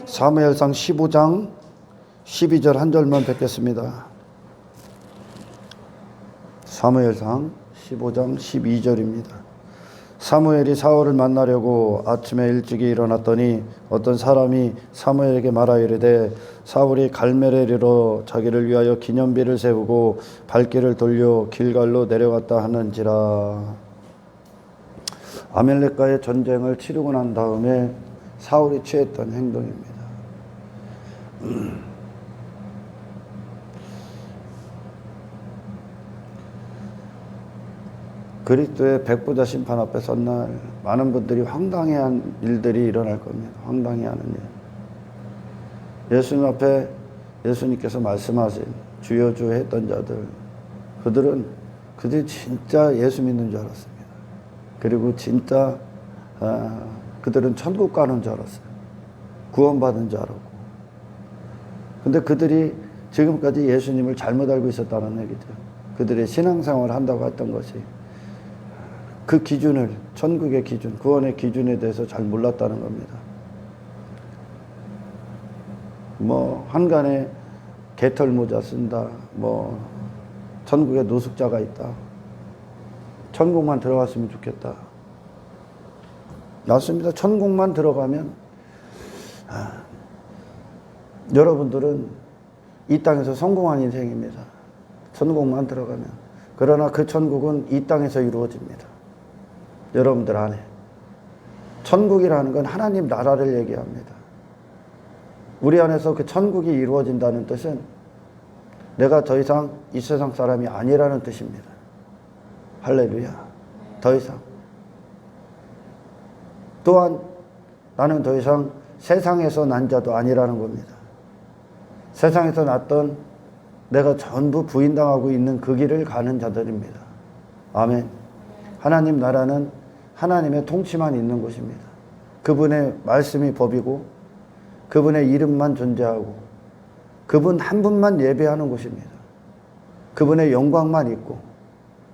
사무엘상 15장 12절 한 절만 뵙겠습니다. 사무엘상 15장 12절입니다. 사무엘이 사울을 만나려고 아침에 일찍이 일어났더니 어떤 사람이 사무엘에게 말하여 이르되 사울이 갈멜리로 자기를 위하여 기념비를 세우고 발길을 돌려 길갈로 내려갔다 하는지라. 아멜렉과의 전쟁을 치르고 난 다음에 사울이 취했던 행동입니다. 그리스도의 백보자 심판 앞에 선 날 많은 분들이 황당해한 일들이 일어날 겁니다. 황당해하는 일. 예수님 앞에 예수님께서 말씀하신 주여 주여 했던 자들, 그들이 진짜 예수 믿는 줄 알았습니다. 그리고 진짜 그들은 천국 가는 줄 알았어요. 구원받은 줄 알았고. 근데 그들이 지금까지 예수님을 잘못 알고 있었다는 얘기죠. 그들의 신앙생활을 한다고 했던 것이 그 기준을, 천국의 기준, 구원의 기준에 대해서 잘 몰랐다는 겁니다. 한간에 개털 모자 쓴다, 천국에 노숙자가 있다, 천국만 들어갔으면 좋겠다. 맞습니다. 천국만 들어가면 여러분들은 이 땅에서 성공한 인생입니다. 천국만 들어가면. 그러나 그 천국은 이 땅에서 이루어집니다. 여러분들 안에. 천국이라는 건 하나님 나라를 얘기합니다. 우리 안에서 그 천국이 이루어진다는 뜻은 내가 더 이상 이 세상 사람이 아니라는 뜻입니다. 할렐루야. 더 이상. 또한 나는 더 이상 세상에서 난 자도 아니라는 겁니다. 세상에서 났던 내가 전부 부인당하고 있는 그 길을 가는 자들입니다. 아멘. 하나님 나라는 하나님의 통치만 있는 곳입니다. 그분의 말씀이 법이고 그분의 이름만 존재하고 그분 한 분만 예배하는 곳입니다. 그분의 영광만 있고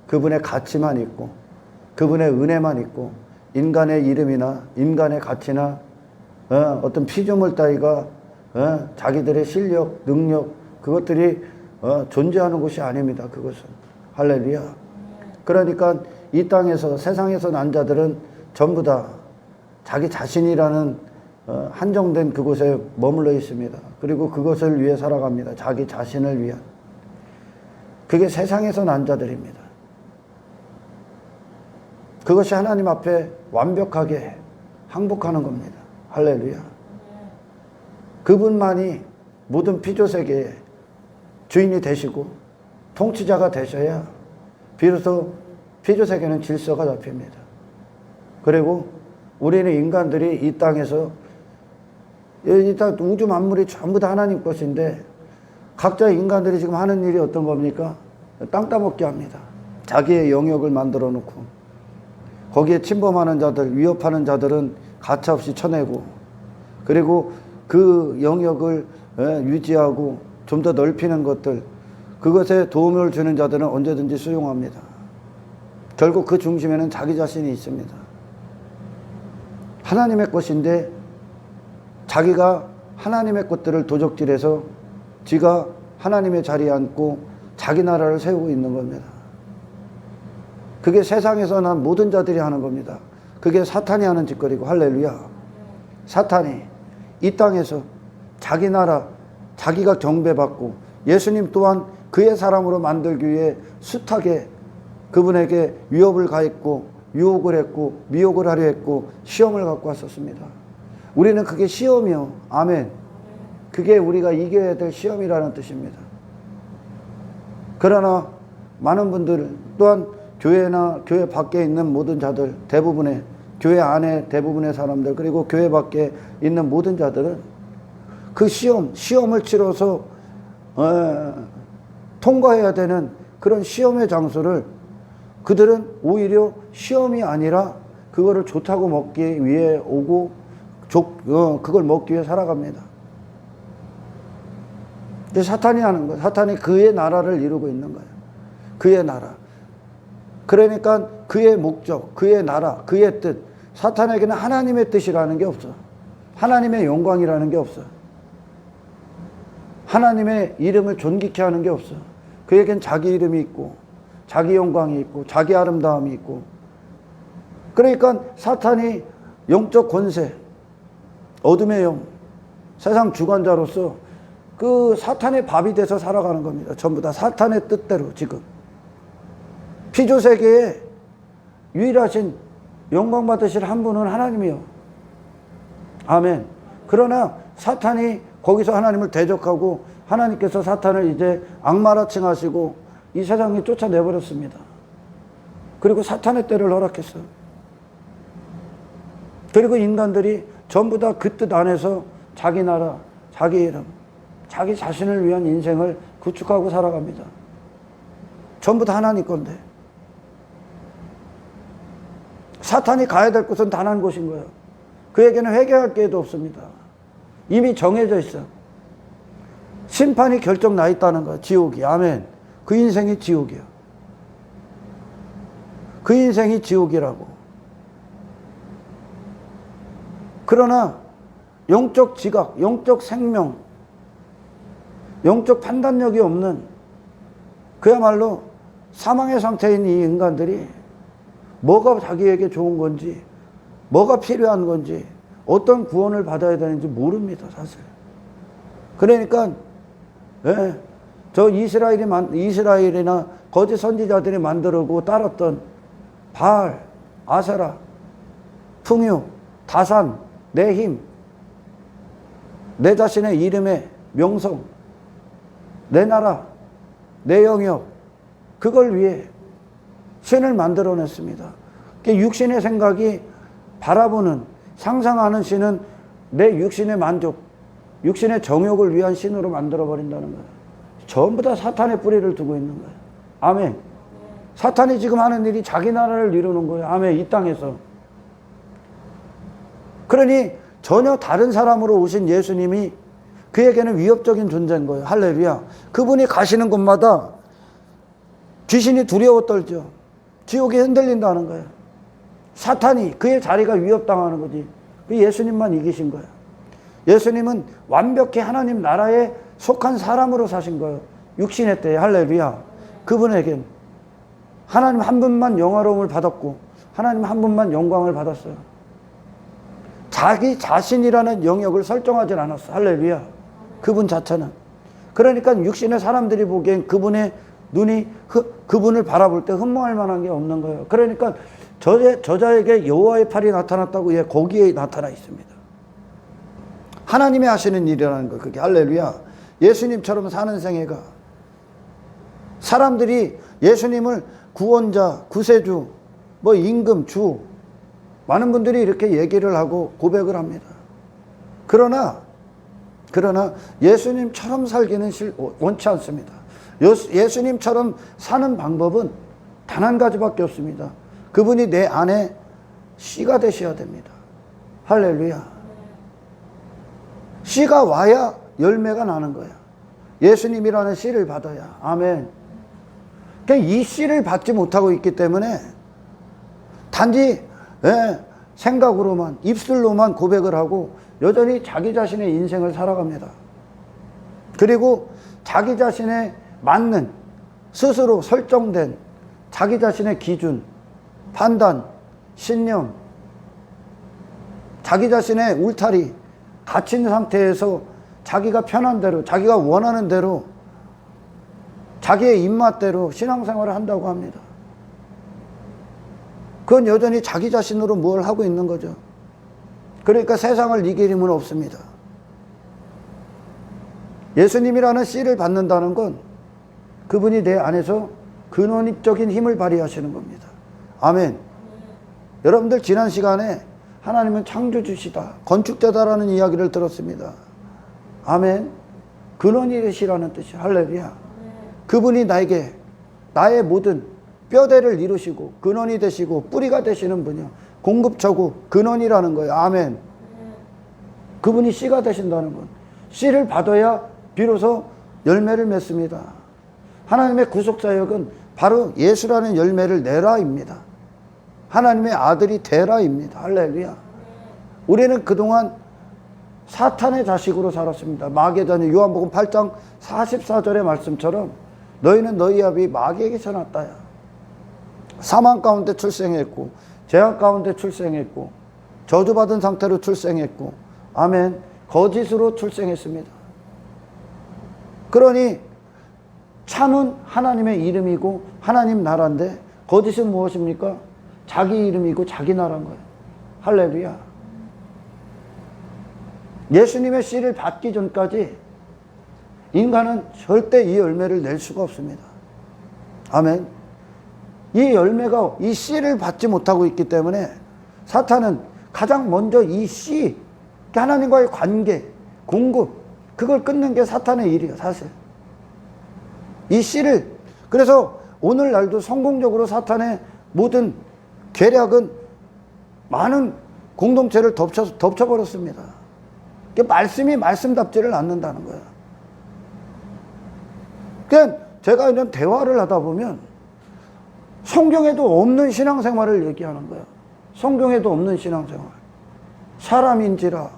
그분의 가치만 있고 그분의 은혜만 있고 인간의 이름이나 인간의 가치나 어떤 피조물 따위가 자기들의 실력, 능력 그것들이 존재하는 곳이 아닙니다. 그것은. 할렐루야. 그러니까 이 땅에서 세상에서 난 자들은 전부 다 자기 자신이라는 한정된 그곳에 머물러 있습니다. 그리고 그것을 위해 살아갑니다. 자기 자신을 위한. 그게 세상에서 난 자들입니다. 그것이 하나님 앞에 완벽하게 항복하는 겁니다. 할렐루야. 그분만이 모든 피조세계의 주인이 되시고 통치자가 되셔야 비로소 피조세계는 질서가 잡힙니다. 그리고 우리는 인간들이 이 땅에서 이 땅 우주 만물이 전부 다 하나님 것인데 각자 인간들이 지금 하는 일이 어떤 겁니까? 땅 따먹기 합니다. 자기의 영역을 만들어 놓고 거기에 침범하는 자들, 위협하는 자들은 가차없이 쳐내고 그리고 그 영역을 유지하고 좀 더 넓히는 것들 그것에 도움을 주는 자들은 언제든지 수용합니다. 결국 그 중심에는 자기 자신이 있습니다. 하나님의 것인데 자기가 하나님의 것들을 도적질해서 지가 하나님의 자리에 앉고 자기 나라를 세우고 있는 겁니다. 그게 세상에서 난 모든 자들이 하는 겁니다. 그게 사탄이 하는 짓거리고 할렐루야. 사탄이 이 땅에서 자기 나라, 자기가 경배받고 예수님 또한 그의 사람으로 만들기 위해 숱하게 그분에게 위협을 가했고 유혹을 했고 미혹을 하려 했고 시험을 갖고 왔었습니다. 우리는 그게 시험이요. 아멘. 그게 우리가 이겨야 될 시험이라는 뜻입니다. 그러나 많은 분들 또한 교회나 교회 밖에 있는 모든 자들 대부분의 교회 안에 대부분의 사람들 그리고 교회 밖에 있는 모든 자들은 그 시험을 치러서 통과해야 되는 그런 시험의 장소를 그들은 오히려 시험이 아니라 그거를 좋다고 먹기 위해 오고 그걸 먹기 위해 살아갑니다. 근데 사탄이 하는 거예요. 사탄이 그의 나라를 이루고 있는 거예요. 그의 나라. 그러니까 그의 목적, 그의 나라, 그의 뜻. 사탄에게는 하나님의 뜻이라는 게 없어. 하나님의 영광이라는 게 없어. 하나님의 이름을 존귀케 하는 게 없어. 그에겐 자기 이름이 있고 자기 영광이 있고 자기 아름다움이 있고. 그러니까 사탄이 영적 권세, 어둠의 영, 세상 주관자로서 그 사탄의 밥이 돼서 살아가는 겁니다. 전부 다 사탄의 뜻대로. 지금 피조세계에 유일하신 영광 받으실 한 분은 하나님이요. 아멘. 그러나 사탄이 거기서 하나님을 대적하고 하나님께서 사탄을 이제 악마라 칭하시고 이 세상에 쫓아내버렸습니다. 그리고 사탄의 때를 허락했어요. 그리고 인간들이 전부 다 그 뜻 안에서 자기 나라, 자기 이름, 자기 자신을 위한 인생을 구축하고 살아갑니다. 전부 다 하나님 건데. 사탄이 가야 될 곳은 단 한 곳인 거예요. 그에게는 회개할 기회도 없습니다. 이미 정해져 있어. 심판이 결정 나 있다는 거야. 지옥이. 아멘. 그 인생이 지옥이야. 그 인생이 지옥이라고. 그러나 영적 지각, 영적 생명, 영적 판단력이 없는 그야말로 사망의 상태인 이 인간들이 뭐가 자기에게 좋은 건지, 뭐가 필요한 건지, 어떤 구원을 받아야 되는지 모릅니다, 사실. 그러니까 저 이스라엘이나 거짓 선지자들이 만들고 따랐던 바알, 아세라, 풍요, 다산, 내 힘, 내 자신의 이름의 명성, 내 나라, 내 영역, 그걸 위해 신을 만들어냈습니다. 육신의 생각이 바라보는, 상상하는 신은 내 육신의 만족, 육신의 정욕을 위한 신으로 만들어버린다는 거예요. 전부 다 사탄의 뿌리를 두고 있는 거예요. 아멘. 사탄이 지금 하는 일이 자기 나라를 이루는 거예요. 아멘. 이 땅에서. 그러니 전혀 다른 사람으로 오신 예수님이 그에게는 위협적인 존재인 거예요. 할렐루야. 그분이 가시는 곳마다 귀신이 두려워 떨죠. 지옥이 흔들린다는 거예요. 사탄이 그의 자리가 위협당하는 거지. 그 예수님만 이기신 거예요. 예수님은 완벽히 하나님 나라에 속한 사람으로 사신 거예요. 육신의 때에. 할렐루야. 그분에겐 하나님 한 분만 영화로움을 받았고 하나님 한 분만 영광을 받았어요. 자기 자신이라는 영역을 설정하지 않았어. 할렐루야. 그분 자체는. 그러니까 육신의 사람들이 보기엔 그분의 눈이 그분을 바라볼 때 흠모할 만한 게 없는 거예요. 그러니까 저자에게 여호와의 팔이 나타났다고 거기에 나타나 있습니다. 하나님이 하시는 일이라는 거, 그게. 할렐루야. 예수님처럼 사는 생애가, 사람들이 예수님을 구원자, 구세주, 임금, 주, 많은 분들이 이렇게 얘기를 하고 고백을 합니다. 그러나 예수님처럼 살기는 원치 않습니다. 예수님처럼 사는 방법은 단 한 가지밖에 없습니다. 그분이 내 안에 씨가 되셔야 됩니다. 할렐루야. 씨가 와야 열매가 나는 거야. 예수님이라는 씨를 받아야. 아멘. 이 씨를 받지 못하고 있기 때문에 단지 생각으로만, 입술로만 고백을 하고 여전히 자기 자신의 인생을 살아갑니다. 그리고 자기 자신에 맞는, 스스로 설정된 자기 자신의 기준, 판단, 신념, 자기 자신의 울타리, 갇힌 상태에서 자기가 편한 대로, 자기가 원하는 대로, 자기의 입맛대로 신앙생활을 한다고 합니다. 그건 여전히 자기 자신으로 뭘 하고 있는 거죠. 그러니까 세상을 이길 힘은 없습니다. 예수님이라는 씨를 받는다는 건 그분이 내 안에서 근원적인 힘을 발휘하시는 겁니다. 아멘. 여러분들 지난 시간에 하나님은 창조주시다, 건축자다라는 이야기를 들었습니다. 아멘. 근원이시라는 뜻이에요. 할렐루야. 그분이 나에게 나의 모든 뼈대를 이루시고 근원이 되시고 뿌리가 되시는 분이요, 공급처고 근원이라는 거예요. 아멘. 그분이 씨가 되신다는 건, 씨를 받아야 비로소 열매를 맺습니다. 하나님의 구속사역은 바로 예수라는 열매를 내라입니다. 하나님의 아들이 되라입니다. 할렐루야. 우리는 그동안 사탄의 자식으로 살았습니다. 마귀의 자녀, 요한복음 8장 44절의 말씀처럼 너희는 너희 아비 마귀에게서 났다야. 사망 가운데 출생했고 죄악 가운데 출생했고 저주받은 상태로 출생했고, 아멘, 거짓으로 출생했습니다. 그러니 참은 하나님의 이름이고 하나님 나라인데 거짓은 무엇입니까? 자기 이름이고 자기 나라인 거예요. 할렐루야. 예수님의 씨를 받기 전까지 인간은 절대 이 열매를 낼 수가 없습니다. 아멘. 이 열매가, 이 씨를 받지 못하고 있기 때문에 사탄은 가장 먼저 이 씨, 하나님과의 관계, 공급, 그걸 끊는 게 사탄의 일이에요, 사실. 이 씨를, 그래서 오늘날도 성공적으로 사탄의 모든 계략은 많은 공동체를 덮쳐버렸습니다. 말씀이 말씀답지를 않는다는 거예요. 그러니까 제가 이런 대화를 하다 보면 성경에도 없는 신앙생활을 얘기하는 거예요. 성경에도 없는 신앙생활. 사람인지라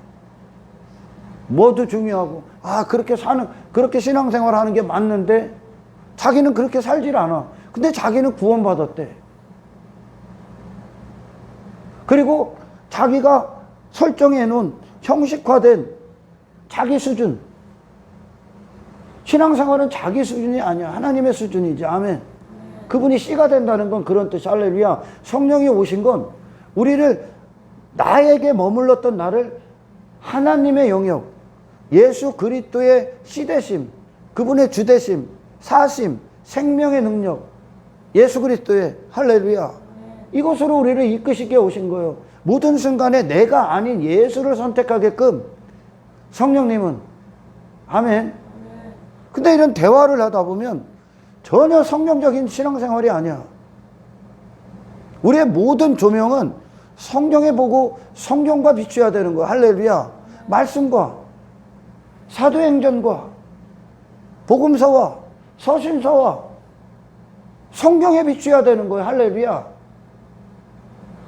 뭐도 중요하고, 그렇게 신앙생활 하는 게 맞는데 자기는 그렇게 살질 않아. 근데 자기는 구원받았대. 그리고 자기가 설정해 놓은 형식화된 자기 수준, 신앙생활은 자기 수준이 아니야. 하나님의 수준이지. 아멘. 그분이 씨가 된다는 건 그런 뜻. 할렐루야. 성령이 오신 건 우리를, 나에게 머물렀던 나를 하나님의 영역, 예수 그리스도의 씨되심, 그분의 주되심, 사심, 생명의 능력, 예수 그리스도의, 할렐루야, 이곳으로 우리를 이끄시게 오신 거예요. 모든 순간에 내가 아닌 예수를 선택하게끔 성령님은, 아멘. 근데 이런 대화를 하다 보면 전혀 성경적인 신앙생활이 아니야. 우리의 모든 조명은 성경에 보고 성경과 비춰야 되는 거야. 할렐루야. 말씀과 사도행전과 복음서와 서신서와 성경에 비춰야 되는 거야. 할렐루야.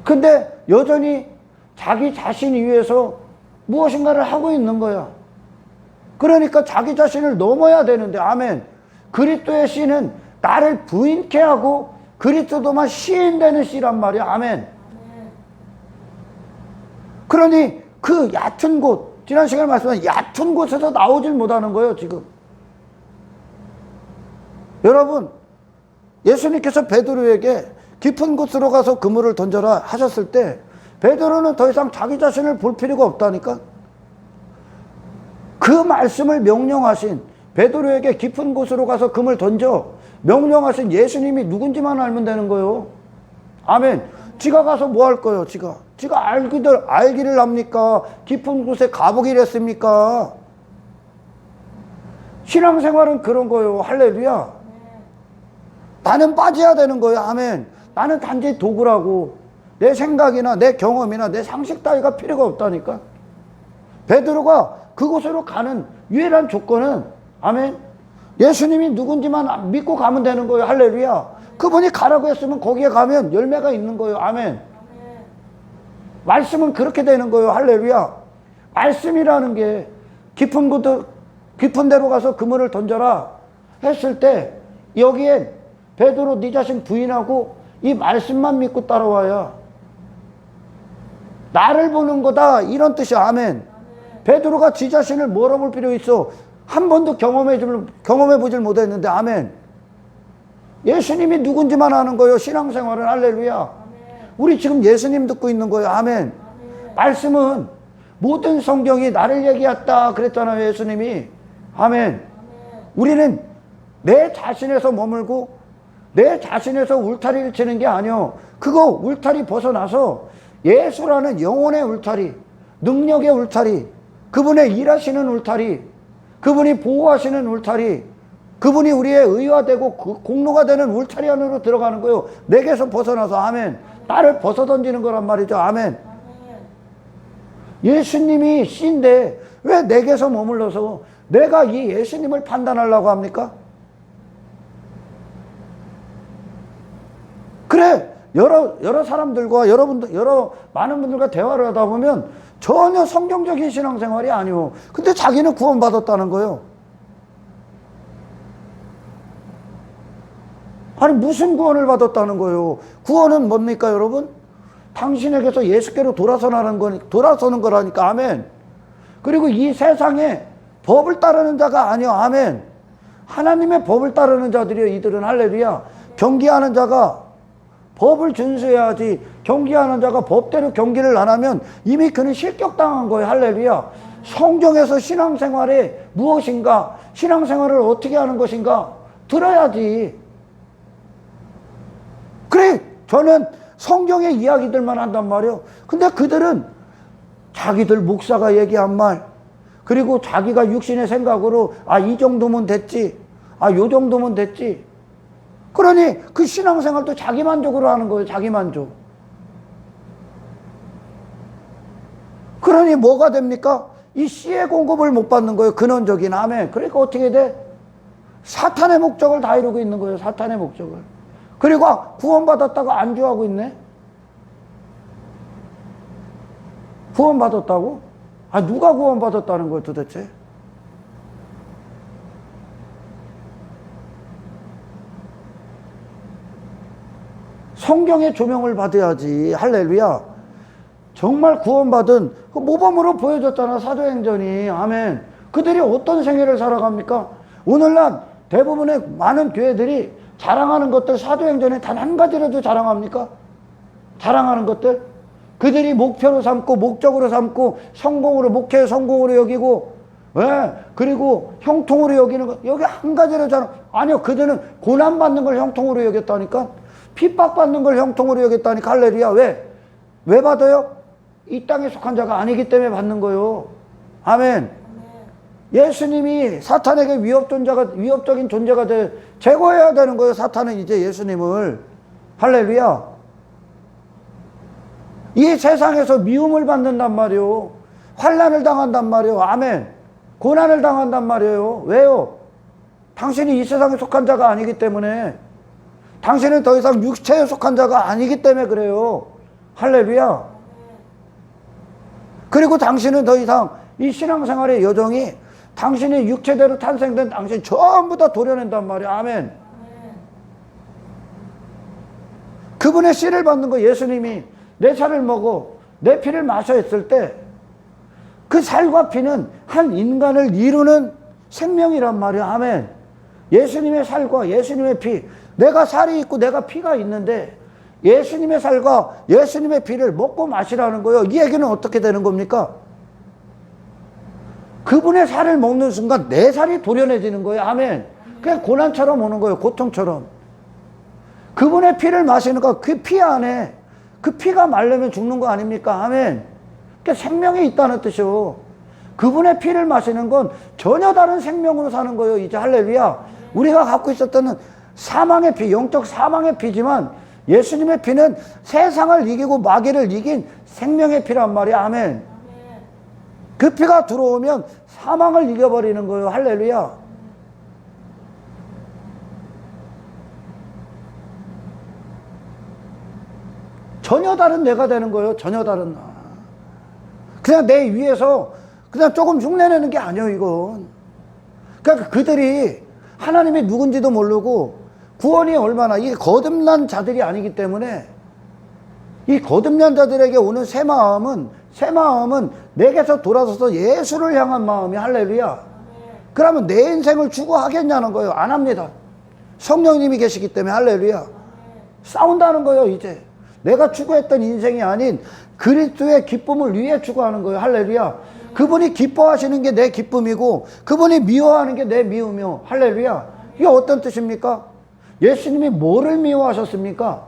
근데 여전히 자기 자신 위해서 무엇인가를 하고 있는 거야. 그러니까 자기 자신을 넘어야 되는데, 아멘. 그리스도의 씨는 나를 부인케 하고 그리스도만 시인되는 씨란 말이야. 아멘. 그러니 그 얕은 곳, 지난 시간에 말씀한 얕은 곳에서 나오질 못하는 거예요, 지금. 여러분, 예수님께서 베드로에게 깊은 곳으로 가서 그물을 던져라 하셨을 때 베드로는 더 이상 자기 자신을 볼 필요가 없다니까. 그 말씀을 명령하신, 베드로에게 깊은 곳으로 가서 그물 던져 명령하신 예수님이 누군지만 알면 되는 거예요. 아멘. 지가 가서 뭐 할 거예요? 지가 알기를 합니까? 깊은 곳에 가보기를 했습니까? 신앙생활은 그런 거예요. 할렐루야. 나는 빠져야 되는 거예요. 아멘. 나는 단지 도구라고. 내 생각이나 내 경험이나 내 상식 따위가 필요가 없다니까. 베드로가 그곳으로 가는 유일한 조건은, 아멘, 예수님이 누군지만 믿고 가면 되는 거예요. 할렐루야. 그분이 가라고 했으면 거기에 가면 열매가 있는 거예요. 아멘. 말씀은 그렇게 되는 거예요. 할렐루야. 말씀이라는 게 깊은 데로 가서 그물을 던져라 했을 때 여기에 베드로 네 자신 부인하고 이 말씀만 믿고 따라와야 나를 보는 거다, 이런 뜻이야. 아멘. 베드로가 지 자신을 뭐라 볼 필요 있어? 한 번도 경험해보질 못했는데, 아멘. 예수님이 누군지만 아는 거예요. 신앙생활은. 할렐루야. 우리 지금 예수님 듣고 있는 거예요. 아멘. 말씀은 모든 성경이 나를 얘기했다 그랬잖아요, 예수님이. 아멘. 우리는 내 자신에서 머물고 내 자신에서 울타리를 치는 게 아니요, 그거 울타리 벗어나서 예수라는 영혼의 울타리, 능력의 울타리, 그분의 일하시는 울타리, 그분이 보호하시는 울타리, 그분이 우리의 의가 되고 공로가 되는 울타리 안으로 들어가는 거예요. 내게서 벗어나서. 아멘. 나를 벗어던지는 거란 말이죠. 아멘. 예수님이 씨인데 왜 내게서 머물러서 내가 이 예수님을 판단하려고 합니까? 그래, 여러 사람들과 많은 분들과 대화를 하다 보면 전혀 성경적인 신앙생활이 아니오. 근데 자기는 구원받았다는 거예요. 아니 무슨 구원을 받았다는 거예요? 구원은 뭡니까 여러분? 당신에게서 예수께로 돌아서는 거라니까. 아멘. 그리고 이 세상에 법을 따르는 자가 아니요. 아멘. 하나님의 법을 따르는 자들이요. 이들은 할렐루야. 경기하는 자가 법을 준수해야지. 경기하는 자가 법대로 경기를 안 하면 이미 그는 실격당한 거예요. 할렐루야. 성경에서 신앙생활이 무엇인가, 신앙생활을 어떻게 하는 것인가 들어야지. 그래, 저는 성경의 이야기들만 한단 말이에요. 근데 그들은 자기들 목사가 얘기한 말, 그리고 자기가 육신의 생각으로 이 정도면 됐지, 요 정도면 됐지. 그러니 그 신앙생활도 자기 만족으로 하는 거예요. 자기 만족. 그러니 뭐가 됩니까? 이 씨의 공급을 못 받는 거예요. 근원적인. 아멘. 그러니까 어떻게 돼? 사탄의 목적을 다 이루고 있는 거예요. 사탄의 목적을. 그리고 구원받았다가 안주하고 있네. 구원받았다고? 누가 구원받았다는 거예요 도대체? 성경의 조명을 받아야지. 할렐루야. 정말 구원받은 그 모범으로 보여줬잖아 사도행전이. 아멘. 그들이 어떤 생애를 살아갑니까? 오늘날 대부분의 많은 교회들이 자랑하는 것들 사도행전에 단 한 가지라도 자랑합니까? 자랑하는 것들? 그들이 목표로 삼고 목적으로 삼고 성공으로, 목회의 성공으로 여기고, 그리고 형통으로 여기는 것, 여기 한 가지로 자랑. 아니요, 그들은 고난받는 걸 형통으로 여겼다니까. 핍박받는 걸 형통으로 여겼다니까. 할렐루야. 왜 받아요? 이 땅에 속한 자가 아니기 때문에 받는 거예요. 아멘. 예수님이 사탄에게 위협적인 존재가 제거해야 되는 거예요. 사탄은 이제 예수님을. 할렐루야. 이 세상에서 미움을 받는단 말이에요. 환난을 당한단 말이에요. 아멘. 고난을 당한단 말이에요. 왜요? 당신이 이 세상에 속한 자가 아니기 때문에. 당신은 더 이상 육체에 속한 자가 아니기 때문에 그래요. 할렐루야. 그리고 당신은 더 이상 이 신앙생활의 여정이 당신이 육체대로 탄생된 당신 전부 다 도려낸단 말이야. 아멘. 그분의 씨를 받는 거. 예수님이 내 살을 먹어 내 피를 마셔 했을 때 그 살과 피는 한 인간을 이루는 생명이란 말이야. 아멘. 예수님의 살과 예수님의 피, 내가 살이 있고 내가 피가 있는데 예수님의 살과 예수님의 피를 먹고 마시라는 거예요. 이 얘기는 어떻게 되는 겁니까? 그분의 살을 먹는 순간 내 살이 도련해지는 거예요. 아멘. 그냥 고난처럼 오는 거예요. 고통처럼. 그분의 피를 마시는 거, 그 피 안에, 그 피가 마르면 죽는 거 아닙니까? 아멘. 그러니까 생명이 있다는 뜻이요. 그분의 피를 마시는 건 전혀 다른 생명으로 사는 거예요. 이제 할렐루야. 우리가 갖고 있었던 사망의 피, 영적 사망의 피지만 예수님의 피는 세상을 이기고 마귀를 이긴 생명의 피란 말이야. 아멘. 그 피가 들어오면 사망을 이겨버리는 거예요. 할렐루야. 전혀 다른 내가 되는 거예요. 전혀 다른 나. 그냥 내 위에서 그냥 조금 흉내내는 게 아니에요. 이건. 그러니까 그들이 하나님이 누군지도 모르고 구원이 얼마나, 이게 거듭난 자들이 아니기 때문에 이 거듭난 자들에게 오는 새 마음은 내게서 돌아서서 예수를 향한 마음이. 할렐루야. 그러면 내 인생을 추구하겠냐는 거예요. 안 합니다. 성령님이 계시기 때문에. 할렐루야. 싸운다는 거예요. 이제 내가 추구했던 인생이 아닌 그리스도의 기쁨을 위해 추구하는 거예요. 할렐루야. 그분이 기뻐하시는 게 내 기쁨이고 그분이 미워하는 게 내 미움이요. 할렐루야. 이게 어떤 뜻입니까? 예수님이 뭐를 미워하셨습니까?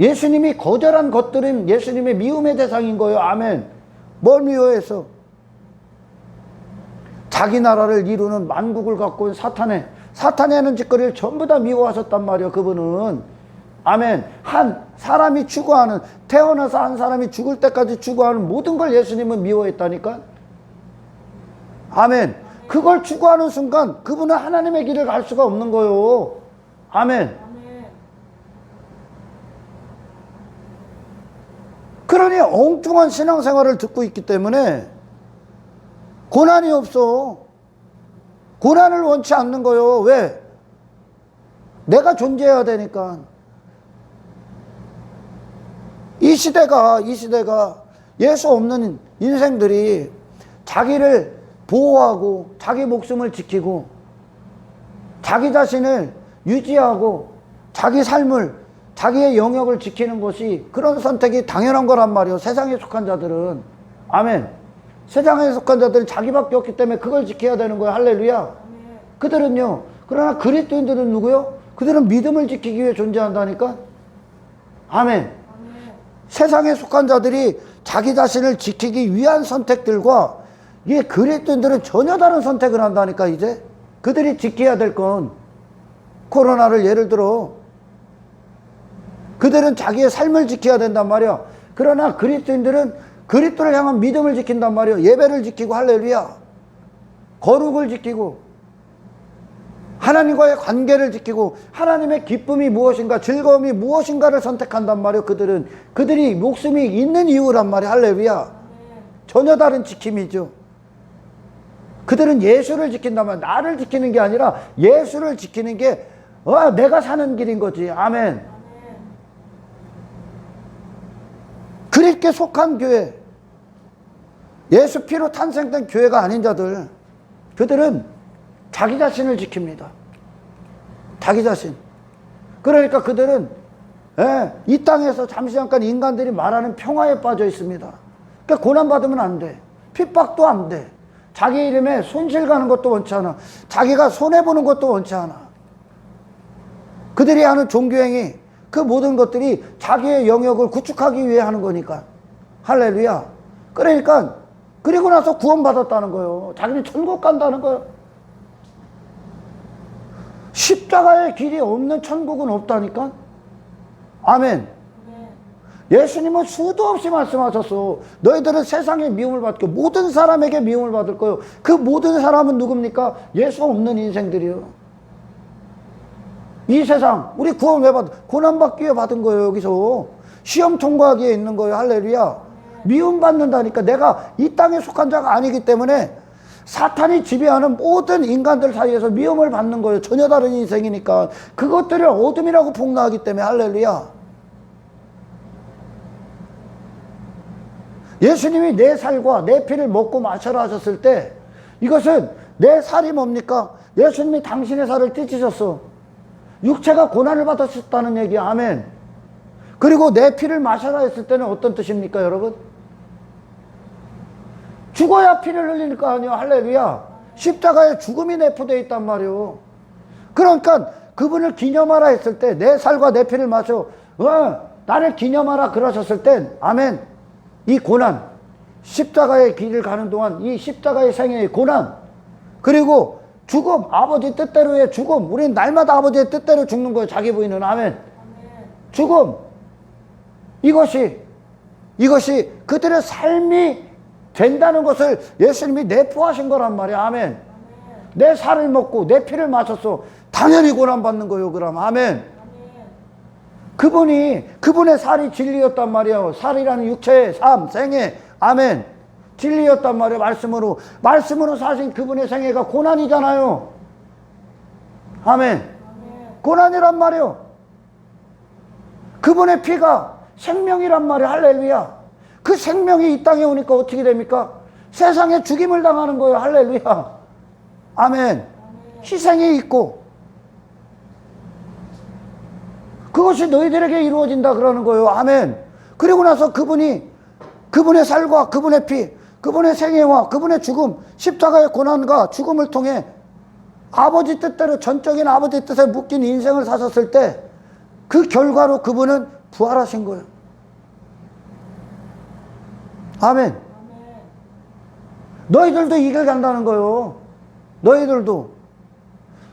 예수님이 거절한 것들은 예수님의 미움의 대상인 거예요. 아멘. 뭘 미워해서? 자기 나라를 이루는 만국을 갖고 온 사탄의 하는 짓거리를 전부 다 미워하셨단 말이에요. 그분은. 아멘. 한 사람이 추구하는, 태어나서 한 사람이 죽을 때까지 추구하는 모든 걸 예수님은 미워했다니까. 아멘. 그걸 추구하는 순간 그분은 하나님의 길을 갈 수가 없는 거예요. 아멘. 그러니 엉뚱한 신앙생활을 듣고 있기 때문에 고난이 없어. 고난을 원치 않는 거요. 왜? 내가 존재해야 되니까. 이 시대가 예수 없는 인생들이 자기를 보호하고 자기 목숨을 지키고 자기 자신을 유지하고 자기 삶을 자기의 영역을 지키는 것이 그런 선택이 당연한 거란 말이에요. 세상에 속한 자들은. 아멘. 세상에 속한 자들은 자기밖에 없기 때문에 그걸 지켜야 되는 거예요. 할렐루야. 그들은요. 그러나 그리스도인들은 누구요? 그들은 믿음을 지키기 위해 존재한다니까. 아멘. 세상에 속한 자들이 자기 자신을 지키기 위한 선택들과 이 그리스도인들은 전혀 다른 선택을 한다니까. 이제 그들이 지켜야 될 건 코로나를 예를 들어 그들은 자기의 삶을 지켜야 된단 말이야. 그러나 그리스도인들은 그리스도를 향한 믿음을 지킨단 말이야. 예배를 지키고 할렐루야. 거룩을 지키고 하나님과의 관계를 지키고 하나님의 기쁨이 무엇인가 즐거움이 무엇인가를 선택한단 말이야. 그들이 목숨이 있는 이유란 말이야. 할렐루야. 전혀 다른 지킴이죠. 그들은 예수를 지킨단 말이야. 나를 지키는 게 아니라 예수를 지키는 게 내가 사는 길인 거지. 아멘. 그리스도께 속한 교회, 예수 피로 탄생된 교회가 아닌 자들, 그들은 자기 자신을 지킵니다. 자기 자신. 그러니까 그들은 이 땅에서 잠시 잠깐 인간들이 말하는 평화에 빠져 있습니다. 그러니까 고난받으면 안 돼. 핍박도 안 돼. 자기 이름에 손실 가는 것도 원치 않아. 자기가 손해보는 것도 원치 않아. 그들이 하는 종교행위, 그 모든 것들이 자기의 영역을 구축하기 위해 하는 거니까. 할렐루야. 그러니까 그리고 나서 구원받았다는 거예요. 자기는 천국 간다는 거예요. 십자가의 길이 없는 천국은 없다니까. 아멘. 예수님은 수도 없이 말씀하셨어. 너희들은 세상에 미움을 받고 모든 사람에게 미움을 받을 거예요. 그 모든 사람은 누굽니까? 예수 없는 인생들이요. 이 세상 우리 구원 왜 고난받기 위해 받은 거예요. 여기서 시험 통과하기 위해 있는 거예요. 할렐루야. 미움받는다니까. 내가 이 땅에 속한 자가 아니기 때문에 사탄이 지배하는 모든 인간들 사이에서 미움을 받는 거예요. 전혀 다른 인생이니까. 그것들을 어둠이라고 폭로하기 때문에. 할렐루야. 예수님이 내 살과 내 피를 먹고 마셔라 하셨을 때 이것은 내 살이 뭡니까? 예수님이 당신의 살을 찢으셨어. 육체가 고난을 받았었다는 얘기야. 아멘. 그리고 내 피를 마셔라 했을 때는 어떤 뜻입니까, 여러분? 죽어야 피를 흘릴 거 아니야. 할렐루야. 십자가에 죽음이 내포되어 있단 말이요. 그러니까 그분을 기념하라 했을 때 내 살과 내 피를 마셔 나를 기념하라 그러셨을 땐 아멘. 이 고난, 십자가의 길을 가는 동안 이 십자가의 생애의 고난, 그리고 죽음, 아버지 뜻대로의 죽음. 우리는 날마다 아버지의 뜻대로 죽는 거예요. 자기 부인은. 아멘. 죽음. 이것이 그들의 삶이 된다는 것을 예수님이 내포하신 거란 말이야. 아멘. 내 살을 먹고 내 피를 마셨어. 당연히 고난받는 거예요. 그럼. 아멘. 그분의 살이 진리였단 말이에요. 살이라는 육체의 삶, 생애. 아멘. 진리였단 말이에요. 말씀으로 사신 그분의 생애가 고난이잖아요. 아멘. 고난이란 말이에요. 그분의 피가 생명이란 말이에요. 할렐루야. 그 생명이 이 땅에 오니까 어떻게 됩니까? 세상에 죽임을 당하는 거예요. 할렐루야. 아멘. 희생이 있고 그것이 너희들에게 이루어진다 그러는 거예요. 아멘. 그리고 나서 그분의 살과 그분의 피, 그분의 생애와 그분의 죽음, 십자가의 고난과 죽음을 통해 아버지 뜻대로 전적인 아버지 뜻에 묶인 인생을 사셨을 때 그 결과로 그분은 부활하신 거예요. 아멘. 너희들도 이 길 간다는 거예요. 너희들도.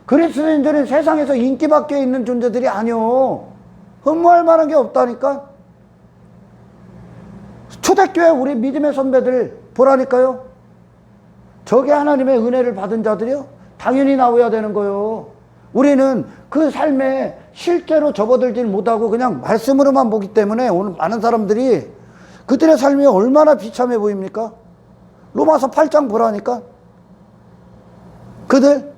그리스도인들은 세상에서 인기밖에 있는 존재들이 아니요. 흠모할 만한 게 없다니까. 초대교회 우리 믿음의 선배들 보라니까요. 저게 하나님의 은혜를 받은 자들이요. 당연히 나와야 되는 거예요. 우리는 그 삶에 실제로 접어들지 못하고 그냥 말씀으로만 보기 때문에 오늘 많은 사람들이 그들의 삶이 얼마나 비참해 보입니까? 로마서 8장 보라니까. 그들,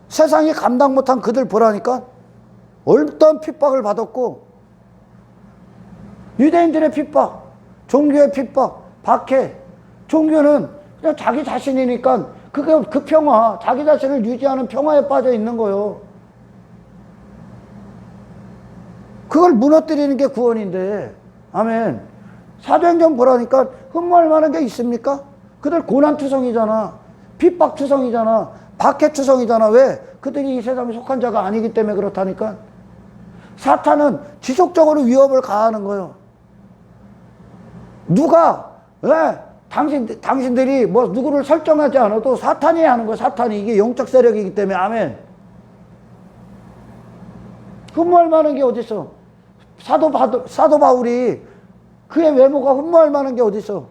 세상이 감당 못한 그들 보라니까. 어떤 핍박을 받았고, 유대인들의 핍박, 종교의 핍박, 박해. 종교는 그냥 자기 자신이니까 그 평화, 자기 자신을 유지하는 평화에 빠져 있는 거요. 그걸 무너뜨리는 게 구원인데. 아멘. 사도행전 보라니까 흠모할 만한 게 있습니까? 그들 고난투성이잖아. 핍박투성이잖아. 박해투성이잖아. 왜? 그들이 이 세상에 속한 자가 아니기 때문에 그렇다니까. 사탄은 지속적으로 위협을 가하는 거예요. 누가, 왜? 당신들이 뭐 누구를 설정하지 않아도 사탄이 하는 거예요. 사탄이. 이게 영적 세력이기 때문에. 아멘. 흠모할 만한 게 어딨어? 사도 바울이 그의 외모가 흠모할 만한 게 어딨어?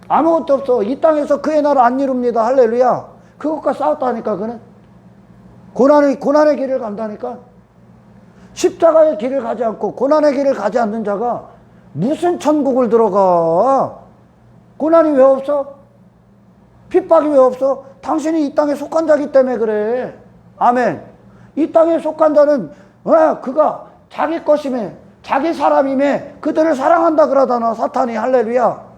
아무것도 없어. 이 땅에서 그의 나라 안 이룹니다. 할렐루야. 그것과 싸웠다니까. 그는 고난의 길을 간다니까. 십자가의 길을 가지 않고 고난의 길을 가지 않는 자가 무슨 천국을 들어가? 고난이 왜 없어? 핍박이 왜 없어? 당신이 이 땅에 속한 자기 때문에 그래. 아멘. 이 땅에 속한 자는 그가 자기 것임에, 자기 사람임에 그들을 사랑한다 그러잖아. 사탄이. 할렐루야.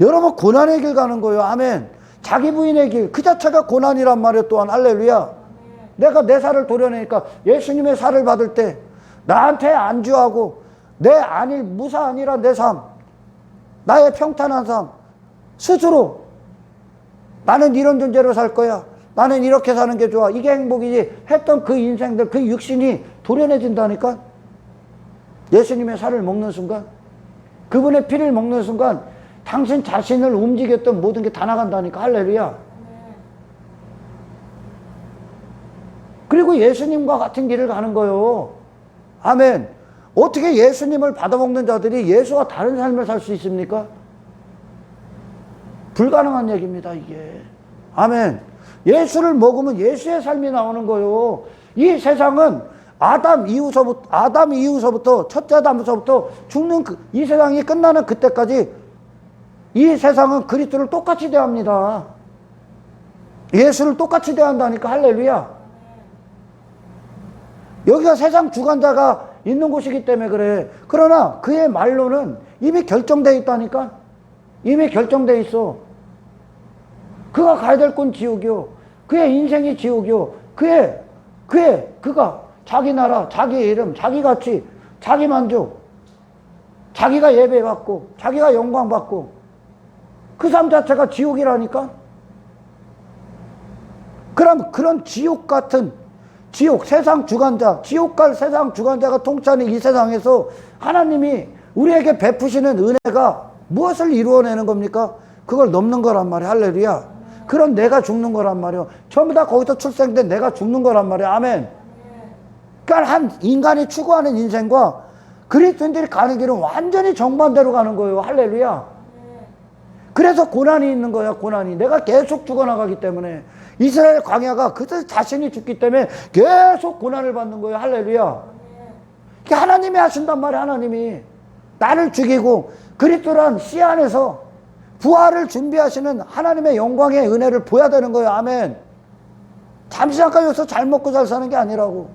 여러분, 고난의 길 가는 거예요. 아멘. 자기 부인의 길, 그 자체가 고난이란 말이에요. 또한. 할렐루야. 내가 내 살을 도려내니까 예수님의 살을 받을 때 나한테 안주하고 무사 아니라 내 삶, 나의 평탄한 삶, 스스로 나는 이런 존재로 살 거야, 나는 이렇게 사는 게 좋아, 이게 행복이지 했던 그 인생들, 그 육신이 도려내진다니까. 예수님의 살을 먹는 순간, 그분의 피를 먹는 순간 당신 자신을 움직였던 모든 게 다 나간다니까. 할렐루야. 그리고 예수님과 같은 길을 가는 거요. 아멘. 어떻게 예수님을 받아먹는 자들이 예수와 다른 삶을 살 수 있습니까? 불가능한 얘기입니다, 이게. 아멘. 예수를 먹으면 예수의 삶이 나오는 거요. 이 세상은 아담 이후서부터 첫째 아담서부터 죽는 이 세상이 끝나는 그때까지 이 세상은 그리스도를 똑같이 대합니다. 예수를 똑같이 대한다니까. 할렐루야. 여기가 세상 주관자가 있는 곳이기 때문에 그래. 그러나 그의 말로는 이미 결정되어 있다니까. 이미 결정되어 있어. 그가 가야 될 건 지옥이요. 그의 인생이 지옥이요. 그가 자기 나라, 자기의 이름, 자기 가치, 자기 만족, 자기가 예배받고, 자기가 영광받고, 그 삶 자체가 지옥이라니까. 그럼 그런 지옥 같은 세상 주관자, 지옥 갈 세상 주관자가 통치하는 이 세상에서 하나님이 우리에게 베푸시는 은혜가 무엇을 이루어내는 겁니까? 그걸 넘는 거란 말이야. 할렐루야. 그런 내가 죽는 거란 말이야. 전부 다 거기서 출생된 내가 죽는 거란 말이야. 아멘. 그러니까 한 인간이 추구하는 인생과 그리스도인들이 가는 길은 완전히 정반대로 가는 거예요. 할렐루야. 그래서 고난이 있는 거야. 고난이. 내가 계속 죽어나가기 때문에. 이스라엘 광야가 그들 자신이 죽기 때문에 계속 고난을 받는 거예요. 할렐루야. 하나님이 하신단 말이야. 하나님이 나를 죽이고 그리스도란 씨 안에서 부활을 준비하시는 하나님의 영광의 은혜를 보여야 되는 거예요. 아멘. 잠시 잠깐 여기서 잘 먹고 잘 사는 게 아니라고.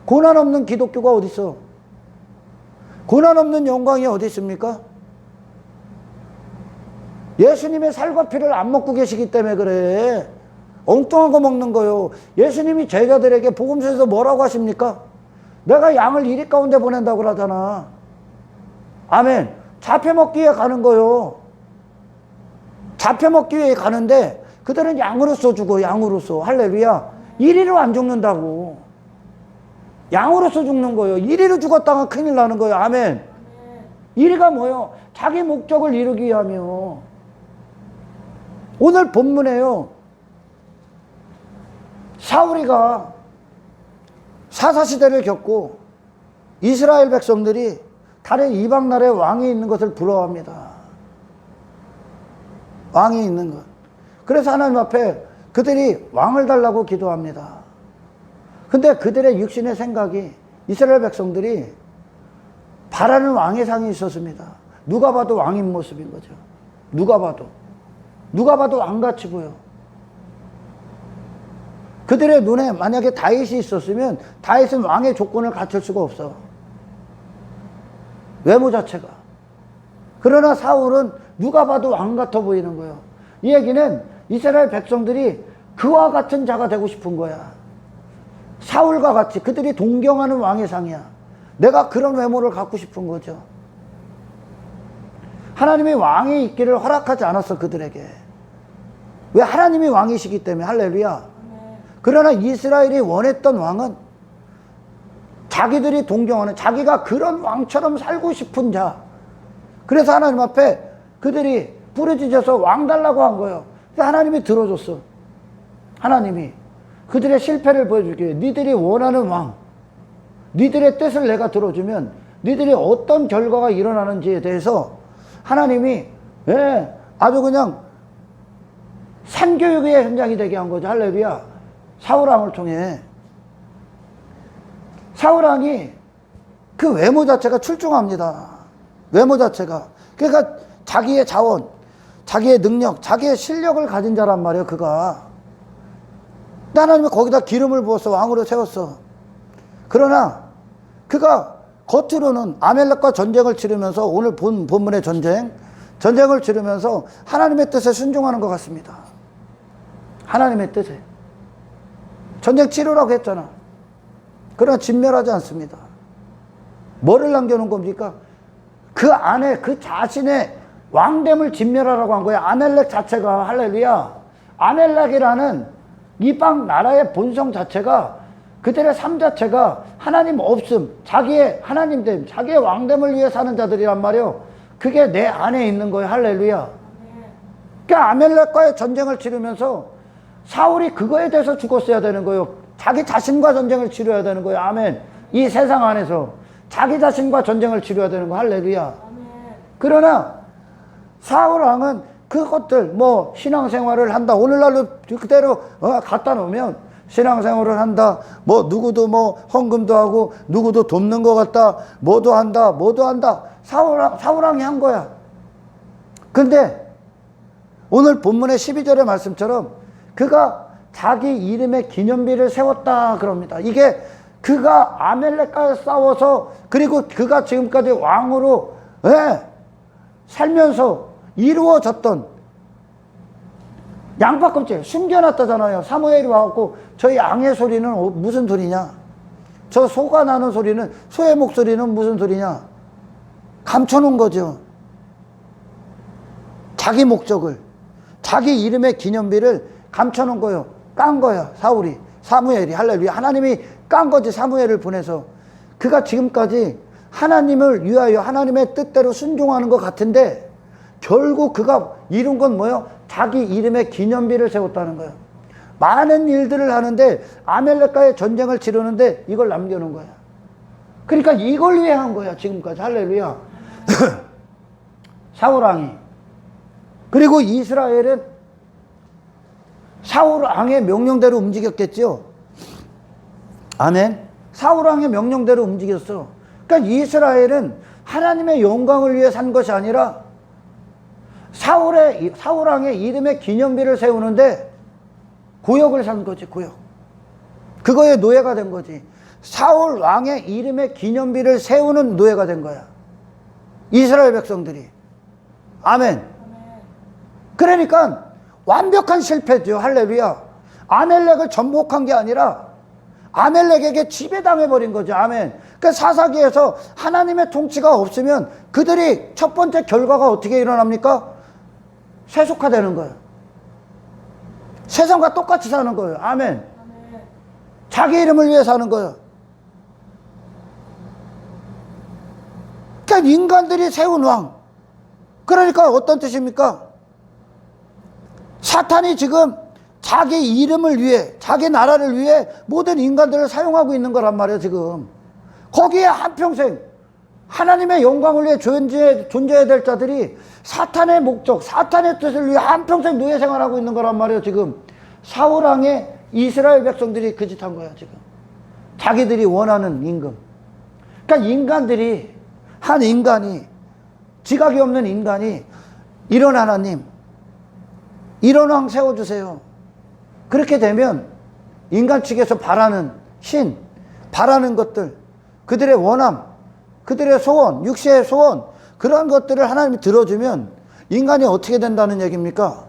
고난 없는 기독교가 어디 있어? 고난 없는 영광이 어디 있습니까? 예수님의 살과 피를 안 먹고 계시기 때문에 그래. 엉뚱한 거 먹는 거요. 예수님이 제자들에게 복음서에서 뭐라고 하십니까? 내가 양을 이리 가운데 보낸다고 그러잖아. 아멘. 잡혀먹기 위해 가는 거요. 잡혀먹기 위해 가는데 그들은 양으로서 죽어. 양으로서. 할렐루야. 이리로 안 죽는다고. 양으로서 죽는 거예요. 이리로 죽었다가 큰일 나는 거예요. 아멘. 이리가 뭐요? 자기 목적을 이루기 위하며. 오늘 본문에요. 사울이가 사사시대를 겪고 이스라엘 백성들이 다른 이방 나라의 왕이 있는 것을 부러워합니다. 왕이 있는 것. 그래서 하나님 앞에 그들이 왕을 달라고 기도합니다. 근데 그들의 육신의 생각이, 이스라엘 백성들이 바라는 왕의 상이 있었습니다. 누가 봐도 왕인 모습인 거죠. 누가 봐도 왕같이 보여. 그들의 눈에 만약에 다윗이 있었으면 다윗은 왕의 조건을 갖출 수가 없어. 외모 자체가. 그러나 사울은 누가 봐도 왕 같아 보이는 거예요. 이 얘기는 이스라엘 백성들이 그와 같은 자가 되고 싶은 거야. 사울과 같이 그들이 동경하는 왕의 상이야. 내가 그런 외모를 갖고 싶은 거죠. 하나님이 왕이 있기를 허락하지 않았어, 그들에게. 왜? 하나님이 왕이시기 때문에. 할렐루야. 그러나 이스라엘이 원했던 왕은 자기들이 동경하는, 자기가 그런 왕처럼 살고 싶은 자. 그래서 하나님 앞에 그들이 부르짖어서 왕 달라고 한 거예요. 하나님이 들어줬어. 하나님이 그들의 실패를 보여줄게. 니들이 원하는 왕, 니들의 뜻을 내가 들어주면 니들이 어떤 결과가 일어나는지에 대해서 하나님이 아주 그냥 산교육의 현장이 되게 한 거죠. 할렐루야. 사울왕을 통해. 사울왕이 그 외모 자체가 출중합니다. 외모 자체가. 그러니까 자기의 자원, 자기의 능력, 자기의 실력을 가진 자란 말이에요, 그가. 하나님이 거기다 기름을 부어서 왕으로 세웠어. 그러나 그가 겉으로는 아멜렉과 전쟁을 치르면서, 오늘 본문의 전쟁을 치르면서 하나님의 뜻에 순종하는 것 같습니다. 하나님의 뜻에. 전쟁 치르라고 했잖아. 그러나 진멸하지 않습니다. 뭐를 남겨놓은 겁니까? 그 안에 그 자신의 왕됨을 진멸하라고 한 거야. 아멜렉 자체가. 할렐루야. 아멜렉이라는 이방 나라의 본성 자체가, 그들의 삶 자체가 하나님 없음, 자기의 하나님됨, 자기의 왕됨을 위해 사는 자들이란 말이에요. 그게 내 안에 있는 거예요. 할렐루야. 그러니까 아멜렉과의 전쟁을 치르면서 사울이 그거에 대해서 죽었어야 되는 거예요. 자기 자신과 전쟁을 치러야 되는 거예요. 아멘. 이 세상 안에서 자기 자신과 전쟁을 치러야 되는 거. 할렐루야. 아멘. 그러나 사울 왕은 그것들, 뭐 신앙생활을 한다, 오늘날로 그대로 갖다 놓으면 신앙생활을 한다, 뭐 누구도 뭐 헌금도 하고 누구도 돕는 것 같다, 뭐도 한다. 사울왕이 한 거야. 근데 오늘 본문의 12절의 말씀처럼 그가 자기 이름의 기념비를 세웠다 그럽니다. 이게 그가 아멜렉과 싸워서, 그리고 그가 지금까지 왕으로 살면서 이루어졌던 양파껍질 숨겨놨다잖아요. 사무엘이 와갖고 저 양의 소리는 무슨 소리냐, 저 소가 나는 소리는, 소의 목소리는 무슨 소리냐, 감춰놓은 거죠. 자기 목적을, 자기 이름의 기념비를 감춰놓은 거예요. 깐 거야. 사무엘이. 할렐루야. 하나님이 깐 거지. 사무엘을 보내서. 그가 지금까지 하나님을 위하여 하나님의 뜻대로 순종하는 것 같은데, 결국 그가 이룬 건 뭐예요? 자기 이름의 기념비를 세웠다는 거예요. 많은 일들을 하는데, 아멜렉과의 전쟁을 치르는데 이걸 남겨놓은 거야. 그러니까 이걸 위해 한 거야, 지금까지. 할렐루야. 사울왕이. 그리고 이스라엘은 사울왕의 명령대로 움직였겠죠. 아멘. 사울왕의 명령대로 움직였어. 그러니까 이스라엘은 하나님의 영광을 위해 산 것이 아니라 사울왕의 이름의 기념비를 세우는데 구역을 산 거지, 구역. 그거에 노예가 된 거지. 사울왕의 이름의 기념비를 세우는 노예가 된 거야. 이스라엘 백성들이. 아멘. 그러니까 완벽한 실패죠. 할렐루야. 아멜렉을 전복한 게 아니라 아멜렉에게 지배당해버린 거죠. 아멘. 그러니까 사사기에서 하나님의 통치가 없으면 그들이 첫 번째 결과가 어떻게 일어납니까? 세속화되는 거예요. 세상과 똑같이 사는 거예요. 아멘. 자기 이름을 위해 사는 거예요. 그러니까 인간들이 세운 왕. 그러니까 어떤 뜻입니까? 사탄이 지금 자기 이름을 위해, 자기 나라를 위해 모든 인간들을 사용하고 있는 거란 말이에요, 지금. 거기에 한평생 하나님의 영광을 위해 존재해야 될 자들이 사탄의 목적, 사탄의 뜻을 위해 한평생 노예 생활하고 있는 거란 말이에요, 지금. 사울왕의 이스라엘 백성들이 그 짓 한 거야, 지금. 자기들이 원하는 임금. 그러니까 인간들이 한 인간이, 지각이 없는 인간이 이런 하나님, 이런 왕 세워주세요. 그렇게 되면 인간 측에서 바라는 신, 바라는 것들, 그들의 원함, 그들의 소원, 육체의 소원, 그런 것들을 하나님이 들어주면 인간이 어떻게 된다는 얘기입니까?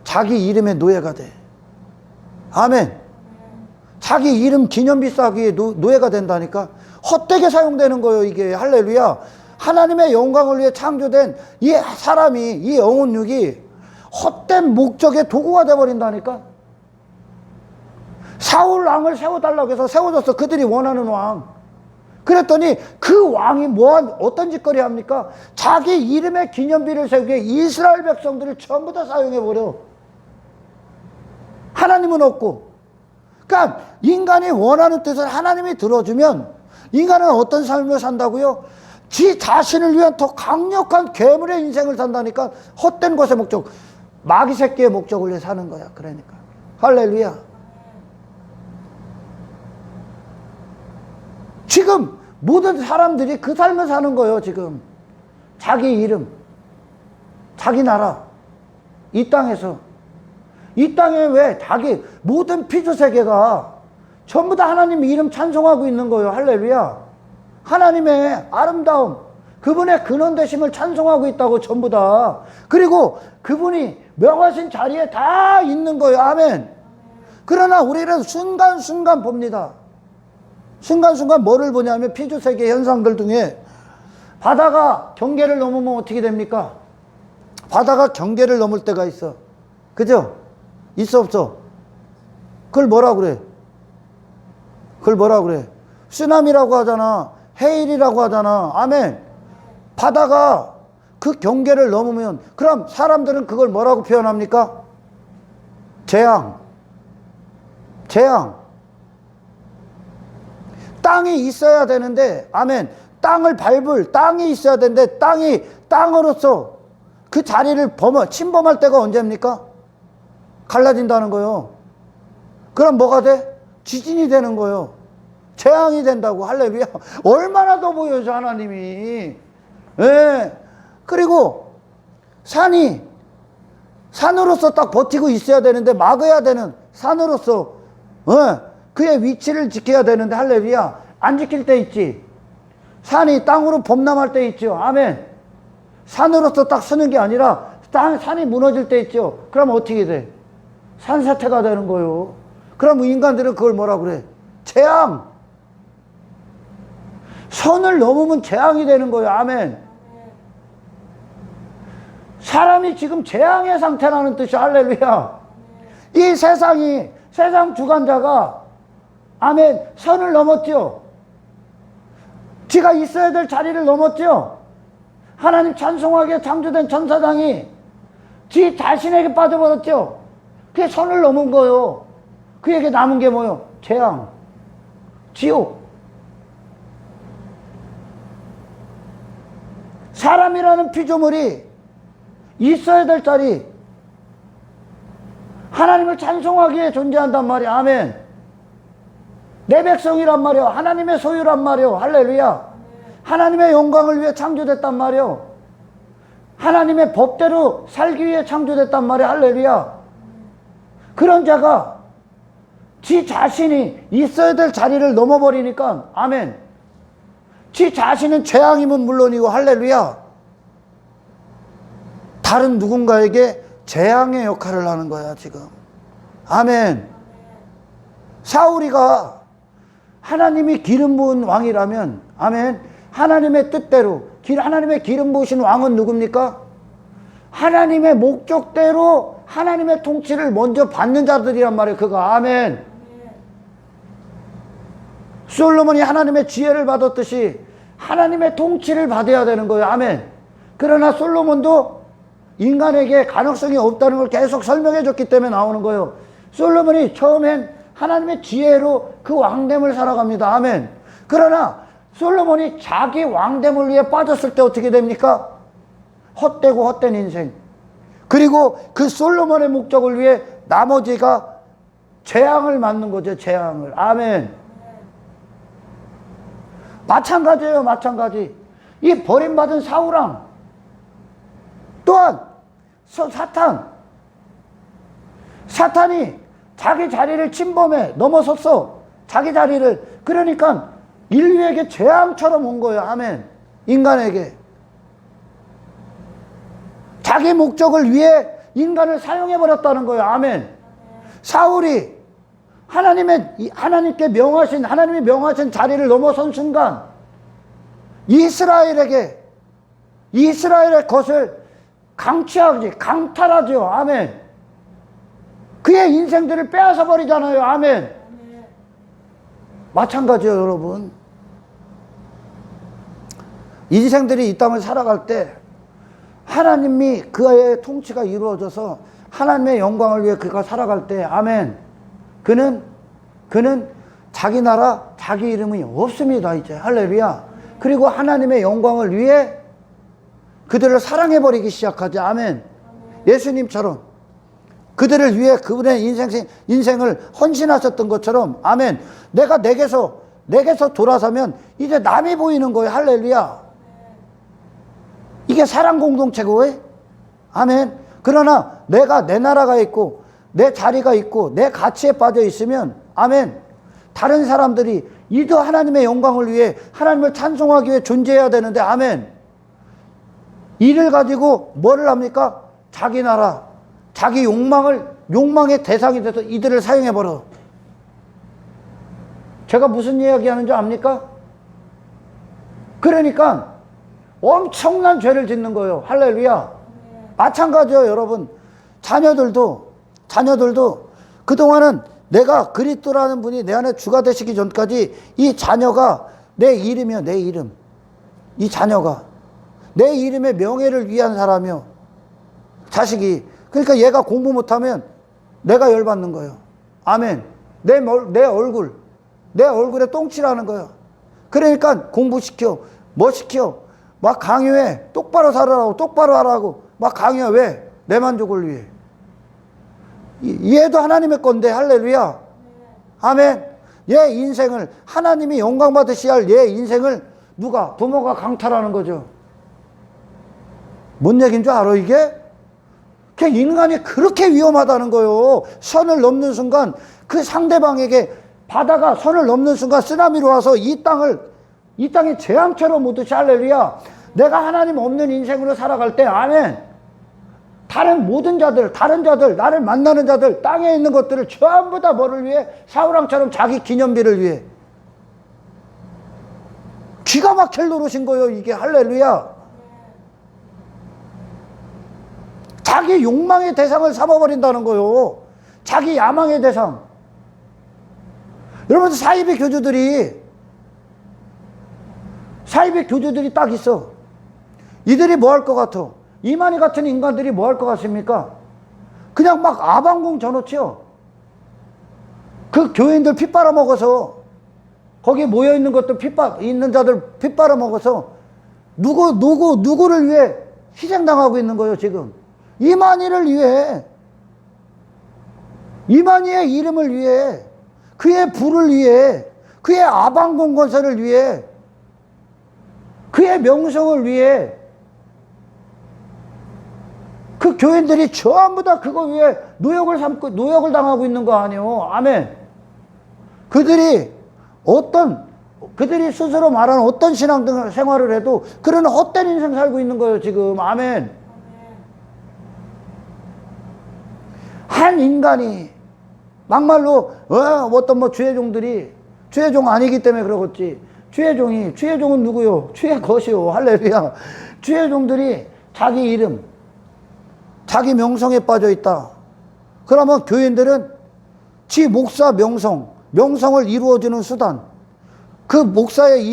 자기 이름의 노예가 돼. 아멘. 자기 이름 기념비 싸기에 노예가 된다니까. 헛되게 사용되는 거예요, 이게. 할렐루야. 하나님의 영광을 위해 창조된 이 사람이, 이 영혼육이 헛된 목적의 도구가 돼버린다니까. 사울 왕을 세워달라고 해서 세워줬어. 그들이 원하는 왕. 그랬더니 그 왕이 어떤 짓거리 합니까? 자기 이름의 기념비를 세우기 위해 이스라엘 백성들을 전부 다 사용해버려. 하나님은 없고. 그러니까 인간이 원하는 뜻을 하나님이 들어주면 인간은 어떤 삶을 산다고요? 지 자신을 위한 더 강력한 괴물의 인생을 산다니까. 헛된 것의 목적, 마귀 새끼의 목적을 위해 사는 거야. 그러니까 할렐루야. 지금 모든 사람들이 그 삶을 사는 거예요. 지금 자기 이름, 자기 나라, 이 땅에서, 이 땅에 왜 자기 모든 피조 세계가 전부 다 하나님 이름 찬송하고 있는 거예요. 할렐루야. 하나님의 아름다움, 그분의 근원되심을 찬송하고 있다고 전부 다. 그리고 그분이 명하신 자리에 다 있는 거예요. 아멘. 그러나 우리는 순간순간 봅니다. 순간순간 뭐를 보냐면 피조세계 현상들 중에 바다가 경계를 넘으면 어떻게 됩니까? 바다가 경계를 넘을 때가 있어. 그죠? 있어 없어? 그걸 뭐라 그래? 그걸 뭐라 그래? 쓰나미라고 하잖아. 해일이라고 하잖아. 아멘. 바다가 그 경계를 넘으면 그럼 사람들은 그걸 뭐라고 표현합니까? 재앙. 재앙. 땅이 있어야 되는데, 아멘. 땅을 밟을 땅이 있어야 되는데 땅이 땅으로서 그 자리를 침범할 때가 언제입니까? 갈라진다는 거예요. 그럼 뭐가 돼? 지진이 되는 거예요. 재앙이 된다고. 할렐루야. 얼마나 더 보여줘 하나님이. 예. 그리고 산이 산으로서 딱 버티고 있어야 되는데 막아야 되는 산으로서 그의 위치를 지켜야 되는데 할렐루야. 안 지킬 때 있지. 산이 땅으로 범람할 때 있죠. 아멘. 산으로서 딱 서는 게 아니라 산이 무너질 때 있죠. 그럼 어떻게 돼? 산사태가 되는 거예요. 그럼 인간들은 그걸 뭐라 그래? 재앙. 선을 넘으면 재앙이 되는 거예요. 아멘. 사람이 지금 재앙의 상태라는 뜻이. 할렐루야. 이 세상이, 세상 주관자가 아멘, 선을 넘었죠. 지가 있어야 될 자리를 넘었죠. 하나님 찬송하게 창조된 천사장이 지 자신에게 빠져버렸죠. 그게 선을 넘은 거예요. 그에게 남은 게 뭐예요? 재앙, 지옥. 사람이라는 피조물이 있어야 될 자리, 하나님을 찬송하기에 존재한단 말이야. 아멘. 내 백성이란 말이야. 하나님의 소유란 말이야. 할렐루야. 하나님의 영광을 위해 창조됐단 말이야. 하나님의 법대로 살기 위해 창조됐단 말이야. 할렐루야. 그런 자가 지 자신이 있어야 될 자리를 넘어버리니까 아멘. 지 자신은 재앙이면 물론이고 할렐루야. 다른 누군가에게 재앙의 역할을 하는 거야 지금. 아멘. 사울이가 하나님이 기름 부은 왕이라면 아멘. 하나님의 뜻대로 하나님의 기름 부으신 왕은 누굽니까? 하나님의 목적대로 하나님의 통치를 먼저 받는 자들이란 말이에요. 그거 아멘. 솔로몬이 하나님의 지혜를 받았듯이 하나님의 통치를 받아야 되는 거예요. 아멘. 그러나 솔로몬도 인간에게 가능성이 없다는 걸 계속 설명해 줬기 때문에 나오는 거예요. 솔로몬이 처음엔 하나님의 지혜로 그 왕됨을 살아갑니다. 아멘. 그러나 솔로몬이 자기 왕됨을 위해 빠졌을 때 어떻게 됩니까? 헛되고 헛된 인생. 그리고 그 솔로몬의 목적을 위해 나머지가 재앙을 맞는 거죠. 재앙을. 아멘. 마찬가지예요. 마찬가지. 이 버림받은 사울왕, 또한 사탄이 자기 자리를 침범해 넘어섰어. 자기 자리를. 그러니까 인류에게 재앙처럼 온 거예요. 아멘. 인간에게. 자기 목적을 위해 인간을 사용해버렸다는 거예요. 아멘. 사울이 하나님이 명하신 자리를 넘어선 순간 이스라엘의 것을 강탈하죠. 아멘. 그의 인생들을 빼앗아 버리잖아요. 아멘. 마찬가지예요, 여러분. 인생들이 이 땅을 살아갈 때 하나님이 그의 통치가 이루어져서 하나님의 영광을 위해 그가 살아갈 때, 아멘. 그는 자기 나라, 자기 이름이 없습니다, 이제. 할렐루야. 그리고 하나님의 영광을 위해 그들을 사랑해버리기 시작하지. 아멘. 예수님처럼 그들을 위해 그분의 인생을 헌신하셨던 것처럼, 아멘. 내가 내게서 돌아서면 이제 남이 보이는 거예요. 할렐루야. 이게 사랑 공동체고, 아멘. 그러나 내가 내 나라가 있고 내 자리가 있고 내 가치에 빠져 있으면, 아멘. 다른 사람들이 이도 하나님의 영광을 위해 하나님을 찬송하기 위해 존재해야 되는데, 아멘. 이를 가지고 뭐를 합니까? 자기 나라, 자기 욕망의 대상이 돼서 이들을 사용해버려. 제가 무슨 이야기 하는지 압니까? 그러니까 엄청난 죄를 짓는 거예요. 할렐루야. 마찬가지예요, 여러분. 자녀들도 그동안은 내가 그리스도라는 분이 내 안에 주가 되시기 전까지 이 자녀가 내 이름이요, 내 이름. 이 자녀가 내 이름의 명예를 위한 사람이요, 자식이. 그러니까 얘가 공부 못하면 내가 열받는 거예요. 아멘. 내 얼굴에 똥칠하는 거예요. 그러니까 공부시켜, 뭐 시켜, 막 강요해. 똑바로 살아라고, 똑바로 하라고 막 강요해. 왜? 내 만족을 위해. 얘도 하나님의 건데. 할렐루야. 아멘. 얘 인생을, 하나님이 영광 받으셔야 할 얘 인생을 부모가 강탈하는 거죠. 뭔 얘기인 줄 알아, 이게? 인간이 그렇게 위험하다는 거예요. 선을 넘는 순간 그 상대방에게, 바다가 선을 넘는 순간 쓰나미로 와서 이 땅에 재앙처럼 오듯이, 할렐루야. 내가 하나님 없는 인생으로 살아갈 때, 아멘. 다른 자들, 나를 만나는 자들, 땅에 있는 것들을 전부 다 뭐를 위해? 사울왕처럼 자기 기념비를 위해. 기가 막힐 노릇인 거예요, 이게. 할렐루야. 자기 욕망의 대상을 삼아버린다는 거예요. 자기 야망의 대상. 여러분, 사이비 교주들이 딱 있어. 이들이 뭐 할 것 같아? 이만희 같은 인간들이 뭐 할 것 같습니까? 그냥 막 아방궁 져놓지요. 그 교인들 피 빨아먹어서, 거기 모여있는 것도 있는 자들 피 빨아먹어서 누구를 위해 희생당하고 있는 거예요, 지금. 이만희를 위해, 이만희의 이름을 위해, 그의 부를 위해, 그의 아방궁 건설을 위해, 그의 명성을 위해 그 교인들이 전부 다 그거 위해 노역을 당하고 있는 거 아니에요. 아멘. 그들이 스스로 말하는 어떤 신앙 생활을 해도 그런 헛된 인생 살고 있는 거예요, 지금. 아멘. 한 인간이 막말로 어떤 주의 종들이 주의 종 아니기 때문에 그러겠지. 주의 종은 누구요? 주의 것이요. 할렐루야. 주의 종들이 자기 이름, 자기 명성에 빠져 있다. 그러면 교인들은 지 목사 명성을 이루어주는 수단, 그 목사의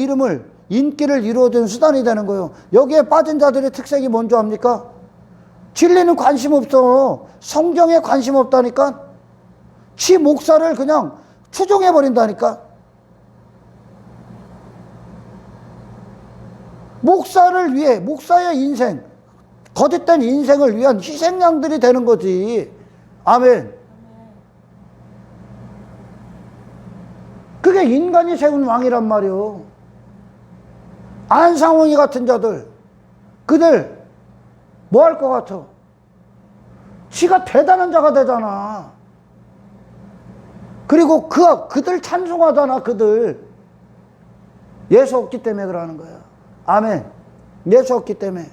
인기를 이루어주는 수단이 되는 거예요. 여기에 빠진 자들의 특색이 뭔지 압니까? 진리는 관심 없어. 성경에 관심 없다니까. 지 목사를 그냥 추종해버린다니까. 목사를 위해, 목사의 인생, 거짓된 인생을 위한 희생양들이 되는 거지. 아멘. 그게 인간이 세운 왕이란 말이요. 안상홍이 같은 자들, 그들 뭐 할 것 같아? 지가 대단한 자가 되잖아. 그리고 그들 찬송하잖아. 그들 예수 없기 때문에 그러는 거야. 아멘. 예수 없기 때문에.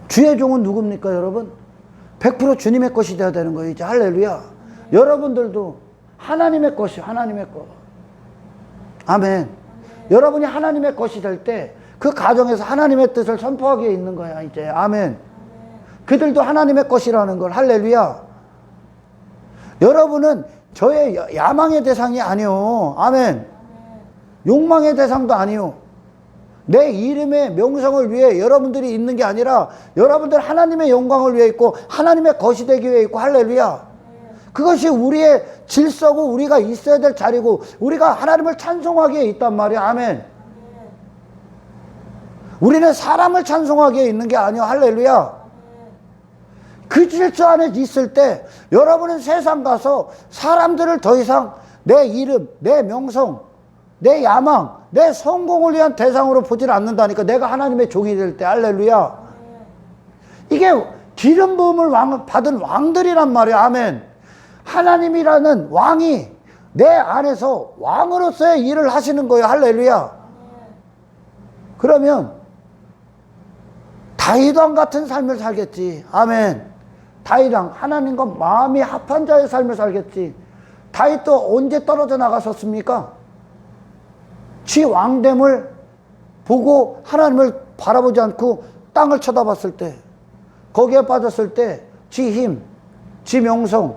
주의 종은 누굽니까 여러분? 100% 주님의 것이 되어야 되는 거예요. 이제 할렐루야. 여러분들도 하나님의 것이 하나님의 것. 아멘. 여러분이 하나님의 것이 될 때 그 가정에서 하나님의 뜻을 선포하기에 있는 거야 이제. 아멘. 그들도 하나님의 것이라는 걸. 할렐루야. 여러분은 저의 야망의 대상이 아니요. 아멘. 욕망의 대상도 아니요. 내 이름의 명성을 위해 여러분들이 있는 게 아니라 여러분들 하나님의 영광을 위해 있고 하나님의 것이 되기 위해 있고. 할렐루야. 그것이 우리의 질서고 우리가 있어야 될 자리고 우리가 하나님을 찬송하기에 있단 말이야. 아멘. 우리는 사람을 찬송하기에 있는 게 아니야. 할렐루야. 그 질서 안에 있을 때 여러분은 세상 가서 사람들을 더 이상 내 이름, 내 명성, 내 야망, 내 성공을 위한 대상으로 보질 않는다니까. 내가 하나님의 종이 될 때. 할렐루야. 이게 기름 부음을 받은 왕들이란 말이야. 아멘. 하나님이라는 왕이 내 안에서 왕으로서의 일을 하시는 거예요. 할렐루야. 그러면 다윗왕 같은 삶을 살겠지. 아멘. 다윗왕, 하나님과 마음이 합한 자의 삶을 살겠지. 다윗도 언제 떨어져 나갔었습니까? 지 왕됨을 보고 하나님을 바라보지 않고 땅을 쳐다봤을 때, 거기에 빠졌을 때 지 힘, 지 명성,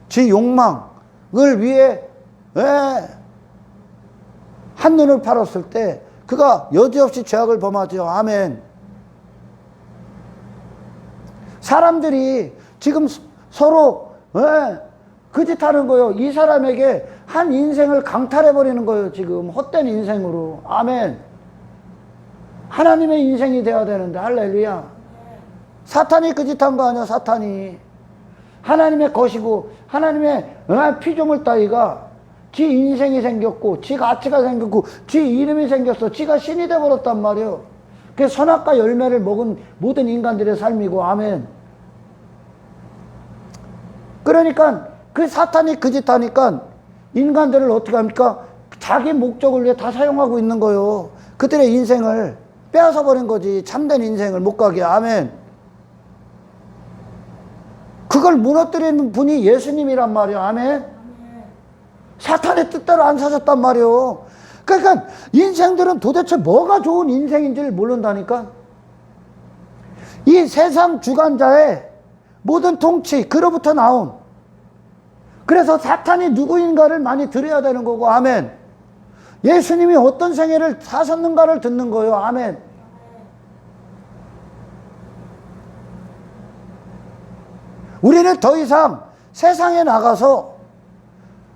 지 욕망을 위해 한눈을 팔았을 때 그가 여지없이 죄악을 범하죠. 아멘. 사람들이 지금 서로 그 짓 하는 거예요. 이 사람에게 한 인생을 강탈해버리는 거예요. 지금 헛된 인생으로. 아멘. 하나님의 인생이 되어야 되는데. 할렐루야. 사탄이 그 짓 한 거 아니야. 사탄이 하나님의 것이고 하나님의 피조물 따위가 지 인생이 생겼고 지 가치가 생겼고 지 이름이 생겼어. 지가 신이 돼버렸단 말이에요. 그게 선악과 열매를 먹은 모든 인간들의 삶이고. 아멘. 그러니까 그 사탄이 그 짓 하니까 인간들을 어떻게 합니까? 자기 목적을 위해 다 사용하고 있는 거예요. 그들의 인생을 빼앗아 버린 거지. 참된 인생을 못 가게. 아멘. 그걸 무너뜨리는 분이 예수님이란 말이에요. 아멘. 사탄의 뜻대로 안 사셨단 말이에요. 그러니까 인생들은 도대체 뭐가 좋은 인생인지를 모른다니까. 이 세상 주관자의 모든 통치, 그로부터 나온. 그래서 사탄이 누구인가를 많이 들어야 되는 거고. 아멘. 예수님이 어떤 생애를 사셨는가를 듣는 거예요. 아멘. 우리는 더 이상 세상에 나가서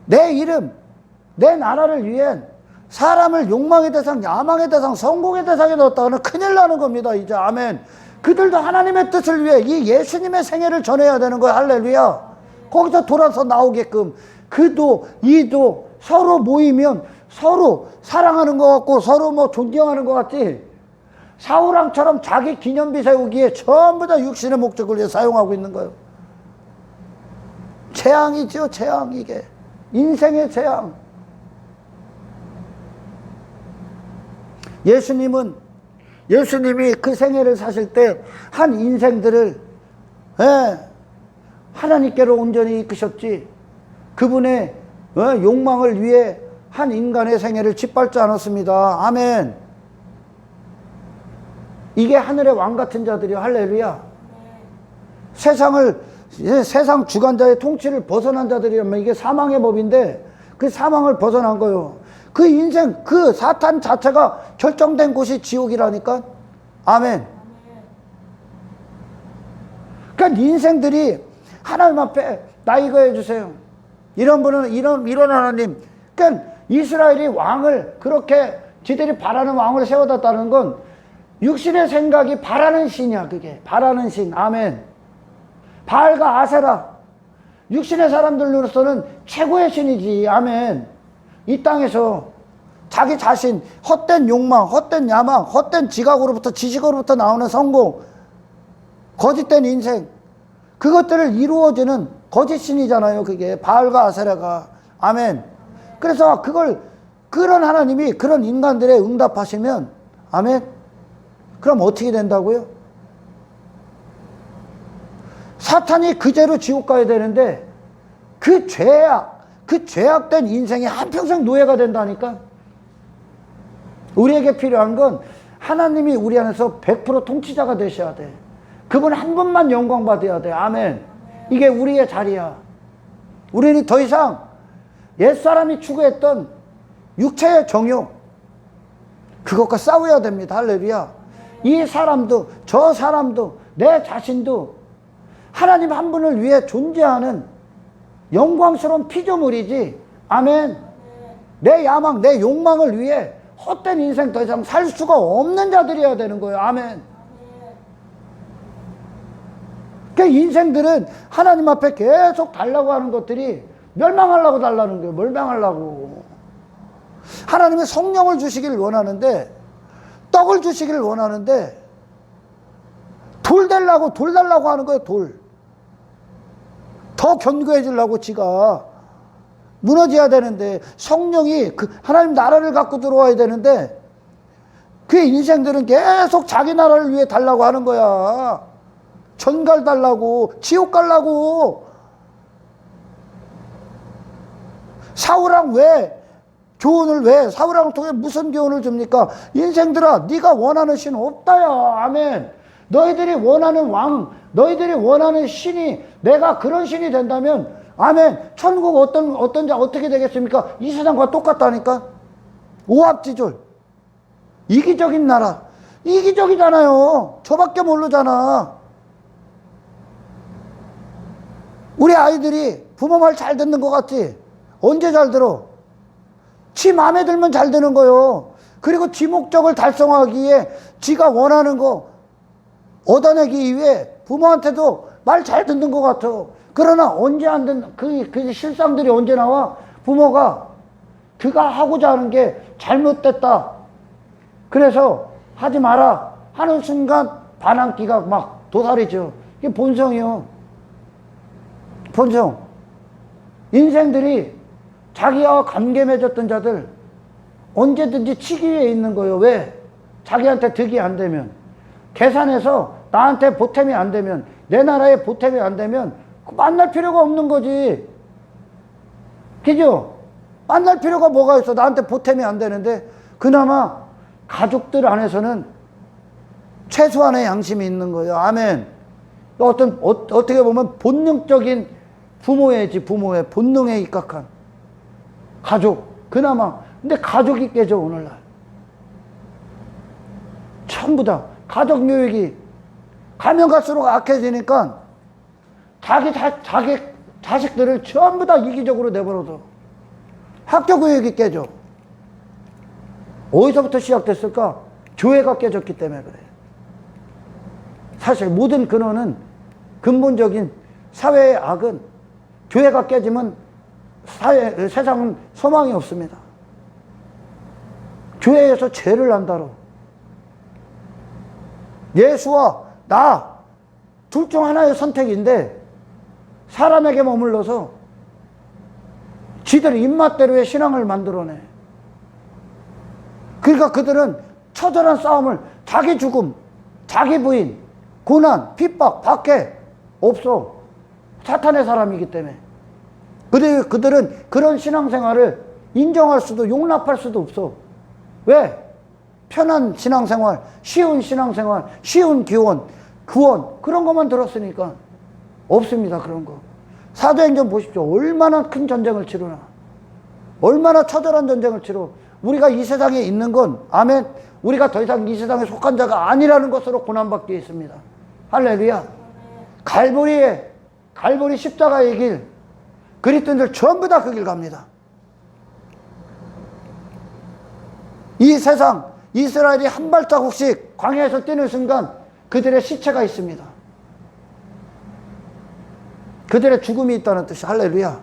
내 이름, 내 나라를 위해 사람을 욕망의 대상, 야망의 대상, 성공의 대상에 넣었다가는 큰일 나는 겁니다. 이제. 아멘. 그들도 하나님의 뜻을 위해 이 예수님의 생애를 전해야 되는 거예요. 할렐루야. 거기서 돌아서 나오게끔 그도 이도 서로 모이면 서로 사랑하는 것 같고 서로 뭐 존경하는 것 같지. 사울왕처럼 자기 기념비 세우기에 전부 다 육신의 목적을 위해 사용하고 있는 거예요. 재앙이죠. 재앙. 이게 인생의 재앙. 예수님이 그 생애를 사실 때 한 인생들을 하나님께로 온전히 이끄셨지. 그분의 욕망을 위해 한 인간의 생애를 짓밟지 않았습니다. 아멘. 이게 하늘의 왕 같은 자들이요. 할렐루야. 세상 주관자의 통치를 벗어난 자들이라면 이게 사망의 법인데 그 사망을 벗어난 거예요. 그 인생, 그 사탄 자체가 결정된 곳이 지옥이라니까. 아멘. 그러니까 인생들이 하나님 앞에 나 이거 해주세요. 이런 분은 이런 하나님. 그러니까 이스라엘이 왕을 그렇게 지들이 바라는 왕을 세워뒀다는 건 육신의 생각이 바라는 신이야. 그게 바라는 신. 아멘. 바알과 아세라, 육신의 사람들로서는 최고의 신이지. 아멘. 이 땅에서 자기 자신, 헛된 욕망, 헛된 야망, 헛된 지각으로부터 지식으로부터 나오는 성공, 거짓된 인생, 그것들을 이루어지는 거짓신이잖아요. 그게 바알과 아세라가. 아멘. 그래서 그런 하나님이 그런 인간들의 응답하시면, 아멘. 그럼 어떻게 된다고요? 사탄이 그 죄로 지옥 가야 되는데 그 죄악된 인생이 한평생 노예가 된다니까. 우리에게 필요한 건 하나님이 우리 안에서 100% 통치자가 되셔야 돼. 그분 한 분만 영광 받아야 돼. 아멘. 이게 우리의 자리야. 우리는 더 이상 옛사람이 추구했던 육체의 정욕, 그것과 싸워야 됩니다. 할렐루야. 이 사람도 저 사람도 내 자신도 하나님 한 분을 위해 존재하는 영광스러운 피조물이지. 아멘. 내 야망, 내 욕망을 위해 헛된 인생 더 이상 살 수가 없는 자들이어야 되는 거예요. 아멘. 그 인생들은 하나님 앞에 계속 달라고 하는 것들이 멸망하려고 달라는 거예요. 멸망하려고. 하나님의 성령을 주시길 원하는데, 떡을 주시길 원하는데 돌 달라고 하는 거예요. 돌. 더 견고해지려고 지가 무너져야 되는데, 성령이 하나님 나라를 갖고 들어와야 되는데 그 인생들은 계속 자기 나라를 위해 달라고 하는 거야. 전갈 달라고, 지옥 갈라고. 사울왕 사울왕을 통해 무슨 교훈을 줍니까? 인생들아, 네가 원하는 신 없다야. 아멘. 너희들이 원하는 왕, 너희들이 원하는 신이 내가 그런 신이 된다면, 아멘, 천국 어떻게 되겠습니까? 이 세상과 똑같다니까. 오합지졸, 이기적인 나라. 이기적이잖아요. 저밖에 모르잖아. 우리 아이들이 부모 말 잘 듣는 것 같지? 언제 잘 들어? 지 마음에 들면 잘 되는 거요. 그리고 지 목적을 달성하기에 지가 원하는 거 얻어내기 위해 부모한테도 말 잘 듣는 것 같아. 그러나 언제 안 듣는 그 실상들이 언제 나와? 부모가 그가 하고자 하는 게 잘못됐다, 그래서 하지 마라 하는 순간 반항기가 막 도사리죠. 이게 본성이요. 본성. 인생들이 자기와 관계 맺었던 자들 언제든지 치기 위해 있는 거예요. 왜? 자기한테 득이 안 되면, 계산해서 나한테 보탬이 안 되면, 내 나라에 보탬이 안 되면 만날 필요가 없는 거지. 그죠? 만날 필요가 뭐가 있어? 나한테 보탬이 안 되는데. 그나마 가족들 안에서는 최소한의 양심이 있는 거예요. 아멘. 어떻게 보면 본능적인 부모의 본능에 입각한 가족, 그나마. 근데 가족이 깨져, 오늘날. 전부 다 가족 묘역이 가면 갈수록 악해지니까 자기 자식들을 전부 다 이기적으로 내버려둬. 학교 교육이 깨져. 어디서부터 시작됐을까? 교회가 깨졌기 때문에 그래. 사실 모든 근원은, 근본적인 사회의 악은, 교회가 깨지면 세상은 소망이 없습니다. 교회에서 죄를 안 다뤄. 예수와 나 둘 중 하나의 선택인데 사람에게 머물러서 지들 입맛대로의 신앙을 만들어내. 그러니까 그들은 처절한 싸움을, 자기 죽음, 자기 부인, 고난, 핍박, 박해 없어. 사탄의 사람이기 때문에. 그들은 그런 신앙생활을 인정할 수도 용납할 수도 없어. 왜? 편한 신앙생활, 쉬운 신앙생활, 쉬운 구원 그런 것만 들었으니까. 없습니다, 그런 거. 사도행전 보십시오. 얼마나 큰 전쟁을 치르나. 얼마나 처절한 전쟁을 치러. 우리가 이 세상에 있는 건, 아멘, 우리가 더 이상 이 세상에 속한 자가 아니라는 것으로 고난받게 있습니다. 할렐루야. 갈보리 십자가의 길, 그리스도인들 전부 다 그 길 갑니다. 이 세상, 이스라엘이 한 발자국씩 광야에서 뛰는 순간 그들의 시체가 있습니다. 그들의 죽음이 있다는 뜻이. 할렐루야.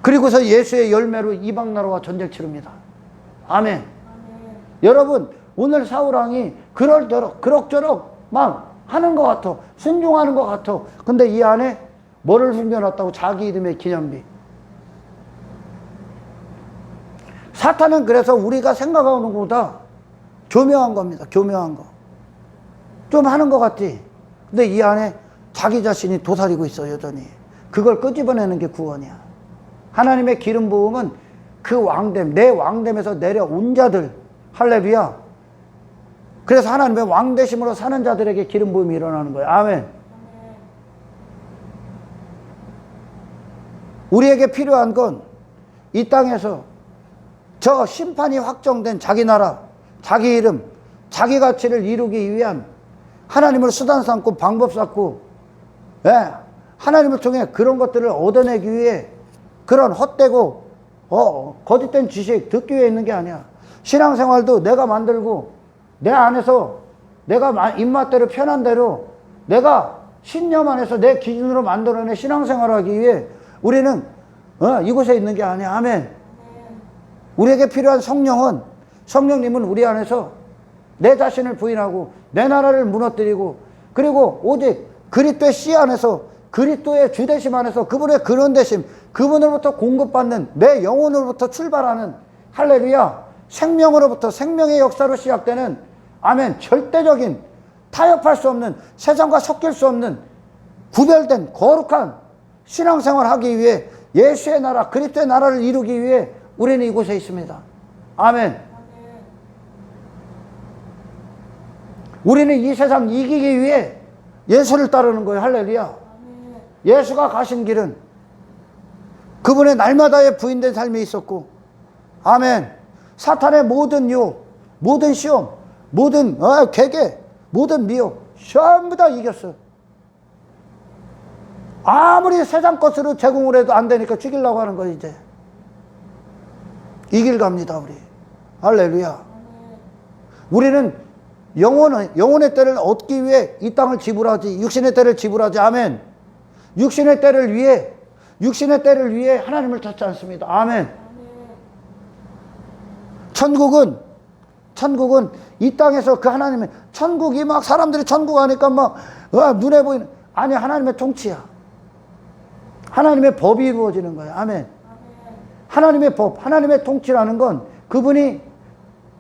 그리고서 예수의 열매로 이방 나라와 전쟁 치릅니다. 아멘. 여러분, 오늘 사울왕이 그럭저럭 막 하는 것 같아. 순종하는 것 같아. 근데 이 안에 뭐를 숨겨놨다고? 자기 이름의 기념비. 사탄은 그래서 우리가 생각하는 것보다 교묘한 겁니다. 교묘한 거. 좀 하는 것 같지? 근데 이 안에 자기 자신이 도사리고 있어, 여전히. 그걸 끄집어내는 게 구원이야. 하나님의 기름 부음은 그 왕됨, 내 왕됨에서 내려온 자들, 할렐루야. 그래서 하나님의 왕되심으로 사는 자들에게 기름 부음이 일어나는 거예요. 아멘. 우리에게 필요한 건 이 땅에서 저 심판이 확정된 자기 나라, 자기 이름, 자기 가치를 이루기 위한 하나님을 수단 삼고 방법 삼고, 예, 하나님을 통해 그런 것들을 얻어내기 위해 그런 헛되고 거짓된 지식 듣기 위해 있는 게 아니야. 신앙생활도 내가 만들고 내 안에서 내가 입맛대로 편한 대로 내가 신념 안에서 내 기준으로 만들어내 신앙생활을 하기 위해 우리는 이곳에 있는 게 아니야. 아멘. 우리에게 필요한 성령님은 우리 안에서 내 자신을 부인하고 내 나라를 무너뜨리고, 그리고 오직 그리스도의 씨 안에서, 그리스도의 주되심 안에서, 그분의 근원되심, 그분으로부터 공급받는 내 영혼으로부터 출발하는, 할렐루야, 생명으로부터 생명의 역사로 시작되는, 아멘, 절대적인, 타협할 수 없는, 세상과 섞일 수 없는 구별된 거룩한 신앙생활을 하기 위해, 예수의 나라, 그리스도의 나라를 이루기 위해 우리는 이곳에 있습니다. 아멘. 우리는 이 세상 이기기 위해 예수를 따르는 거예요. 할렐루야. 예수가 가신 길은 그분의 날마다의 부인된 삶이 있었고, 아멘. 사탄의 모든 유혹, 모든 시험, 모든 계계, 모든 미혹 전부 다 이겼어요. 아무리 세상 것으로 제공을 해도 안 되니까 죽이려고 하는 거예요. 이제 이길 갑니다, 우리. 할렐루야. 우리는 영혼의 때를 얻기 위해 이 땅을 지불하지, 육신의 때를 지불하지. 아멘. 육신의 때를 위해 하나님을 찾지 않습니다. 아멘. 천국은 이 땅에서 그 하나님의, 천국이 막 사람들이 천국 하니까 막 눈에 보이는, 아니, 하나님의 통치야. 하나님의 법이 이루어지는 거야. 아멘. 하나님의 법, 하나님의 통치라는 건 그분이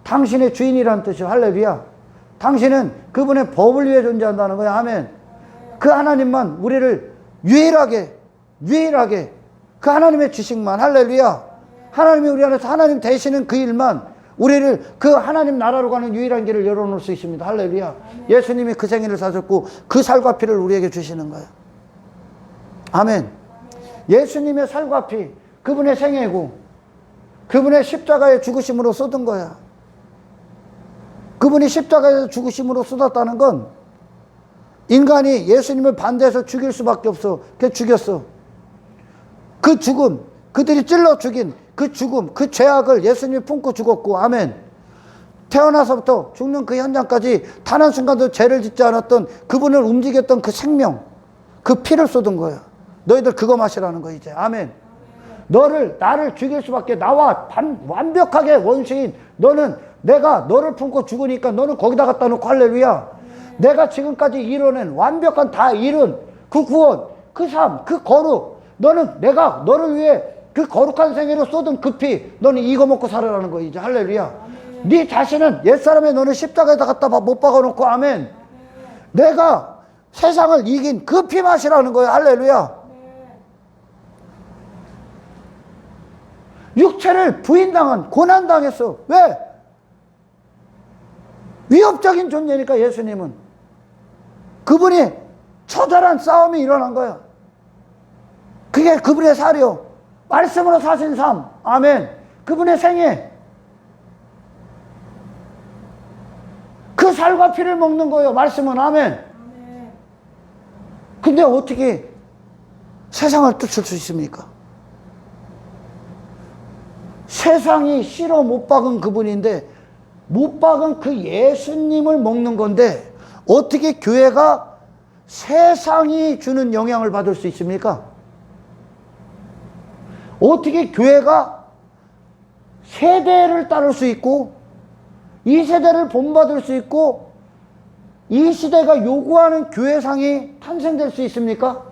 당신의 주인이라는 뜻이요. 할렐루야. 당신은 그분의 법을 위해 존재한다는 거야. 아멘. 그 하나님만 우리를 유일하게 그 하나님의 지식만, 할렐루야. 하나님이 우리 안에서 하나님 되시는 그 일만 우리를 그 하나님 나라로 가는 유일한 길을 열어놓을 수 있습니다. 할렐루야. 예수님이 그 생일을 사셨고 그 살과 피를 우리에게 주시는 거예요. 아멘. 예수님의 살과 피, 그분의 생애고 그분의 십자가의 죽으심으로 쏟은 거야. 그분이 십자가에서 죽으심으로 쏟았다는 건 인간이 예수님을 반대해서 죽일 수밖에 없어. 그래서 죽였어. 그 죽음, 그들이 찔러 죽인 그 죽음, 그 죄악을 예수님이 품고 죽었고, 아멘. 태어나서부터 죽는 그 현장까지 단 한순간도 죄를 짓지 않았던 그분을 움직였던 그 생명, 그 피를 쏟은 거야. 너희들 그거 마시라는 거 이제. 아멘. 나를 죽일 수밖에, 나와 완벽하게 원수인 너는, 내가 너를 품고 죽으니까 너는 거기다 갖다 놓고, 할렐루야. 내가 지금까지 이뤄낸 완벽한 다 이룬 그 구원, 그 삶, 그 거룩, 내가 너를 위해 그 거룩한 생애로 쏟은 그 피, 너는 이거 먹고 살아라는 거 이제. 할렐루야. 네 자신은, 옛사람의 너는 십자가에다 갖다 못 박아놓고, 아멘. 내가 세상을 이긴 그 피 마시라는 거야. 할렐루야. 육체를 부인당한, 고난당했어. 왜? 위협적인 존재니까. 예수님은 그분이 처절한 싸움이 일어난 거야. 그게 그분의 살이요, 말씀으로 사신 삶. 아멘. 그분의 생애, 그 살과 피를 먹는 거예요, 말씀은. 아멘. 근데 어떻게 세상을 쫓을 수 있습니까? 세상이 싫어 못 박은 그분인데, 못 박은 그 예수님을 먹는 건데 어떻게 교회가 세상이 주는 영향을 받을 수 있습니까? 어떻게 교회가 세대를 따를 수 있고 이 세대를 본받을 수 있고 이 시대가 요구하는 교회상이 탄생될 수 있습니까?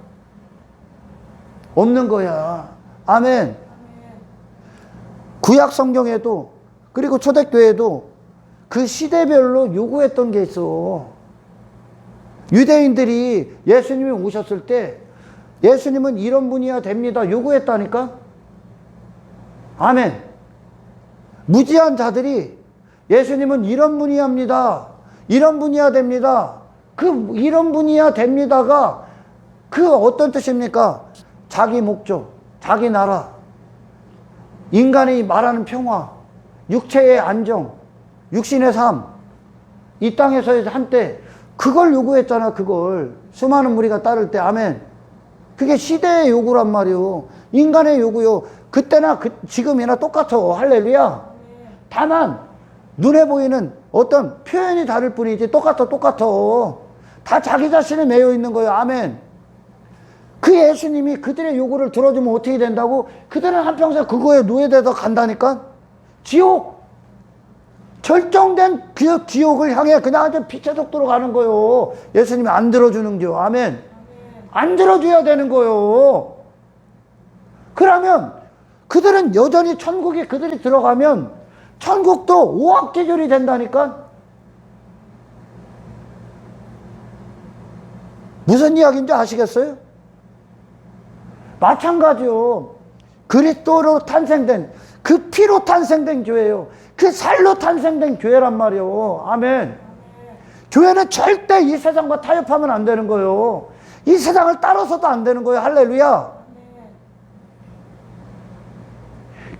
없는 거야. 아멘. 구약 성경에도 그리고 초대교회도 그 시대별로 요구했던 게 있어. 유대인들이 예수님이 오셨을 때 예수님은 이런 분이야 됩니다 요구했다니까. 아멘. 무지한 자들이 예수님은 이런 분이야 합니다. 이런 분이야 됩니다. 그 이런 분이야 됩니다가 그 어떤 뜻입니까? 자기 목적, 자기 나라, 인간이 말하는 평화, 육체의 안정, 육신의 삶, 이 땅에서의 한때 그걸 요구했잖아. 그걸 수많은 무리가 따를 때. 아멘. 그게 시대의 요구란 말이요. 인간의 요구요. 그때나 지금이나 똑같아. 할렐루야. 다만 눈에 보이는 어떤 표현이 다를 뿐이지 똑같아. 다 자기 자신에 매여 있는 거예요. 아멘. 그 예수님이 그들의 요구를 들어주면 어떻게 된다고? 그들은 한평생 그거에 노예돼서 간다니까. 지옥, 절정된 그 지옥을 향해 그냥 아주 빛의 속도로 가는 거요. 예수님이 안 들어주는겨. 아멘. 안 들어줘야 되는 거요. 그러면 그들은 여전히 천국에 그들이 들어가면 천국도 오합지졸이 된다니까. 무슨 이야기인지 아시겠어요? 마찬가지요. 그리스도로 탄생된, 그 피로 탄생된 교회요. 그 살로 탄생된 교회란 말이요. 아멘. 교회는 절대 이 세상과 타협하면 안 되는 거예요. 이 세상을 따라서도 안 되는 거예요. 할렐루야.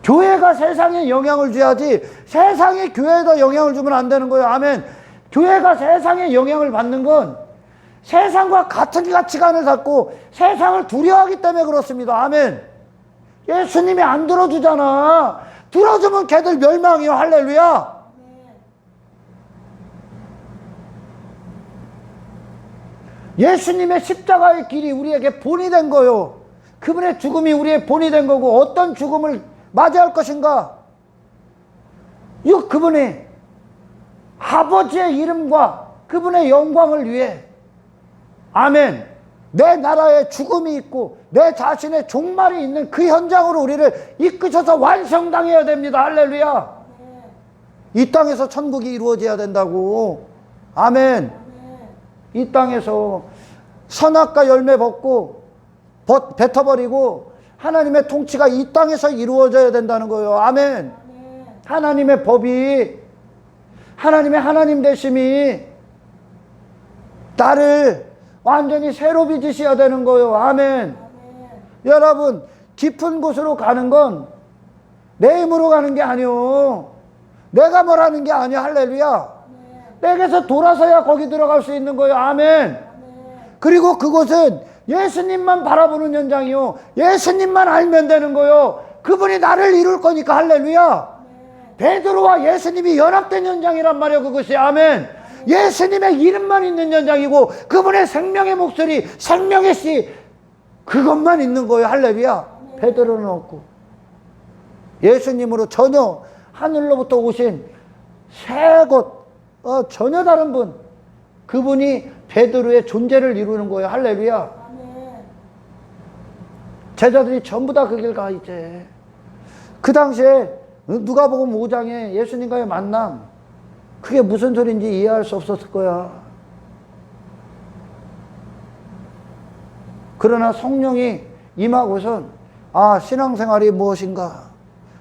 교회가 세상에 영향을 줘야지 세상이 교회에다 영향을 주면 안 되는 거예요. 아멘. 교회가 세상에 영향을 받는 건 세상과 같은 가치관을 갖고 세상을 두려워하기 때문에 그렇습니다. 아멘. 예수님이 안 들어주잖아. 들어주면 걔들 멸망이요. 할렐루야. 예수님의 십자가의 길이 우리에게 본이 된 거요. 그분의 죽음이 우리의 본이 된 거고 어떤 죽음을 맞이할 것인가? 그분의 아버지의 이름과 그분의 영광을 위해 아멘. 내 나라에 죽음이 있고 내 자신의 종말이 있는 그 현장으로 우리를 이끄셔서 완성당해야 됩니다. 할렐루야. 이 땅에서 천국이 이루어져야 된다고. 아멘. 이 땅에서 선악과 열매 벗고 뱉어버리고 하나님의 통치가 이 땅에서 이루어져야 된다는 거예요. 아멘. 하나님의 법이, 하나님의 하나님 되심이 나를 완전히 새로 빚으셔야 되는 거예요. 아멘. 여러분, 깊은 곳으로 가는 건 내 힘으로 가는 게 아니요. 내가 뭘 하는 게 아니야. 할렐루야. 내게서 돌아서야 거기 들어갈 수 있는 거예요. 아멘. 그리고 그곳은 예수님만 바라보는 현장이요. 예수님만 알면 되는 거요. 그분이 나를 이룰 거니까. 할렐루야. 베드로와 예수님이 연합된 현장이란 말이에요. 그것이. 아멘. 예수님의 이름만 있는 현장이고 그분의 생명의 목소리, 생명의 씨, 그것만 있는 거예요. 할렐루야. 베드로는 없고 예수님으로 전혀 하늘로부터 오신 새 것, 전혀 다른 분, 그분이 베드로의 존재를 이루는 거예요. 할렐루야. 제자들이 전부 다 그 길 가. 이제 그 당시에 누가복음 5장에 예수님과의 만남, 그게 무슨 소리인지 이해할 수 없었을 거야. 그러나 성령이 임하고선 신앙생활이 무엇인가,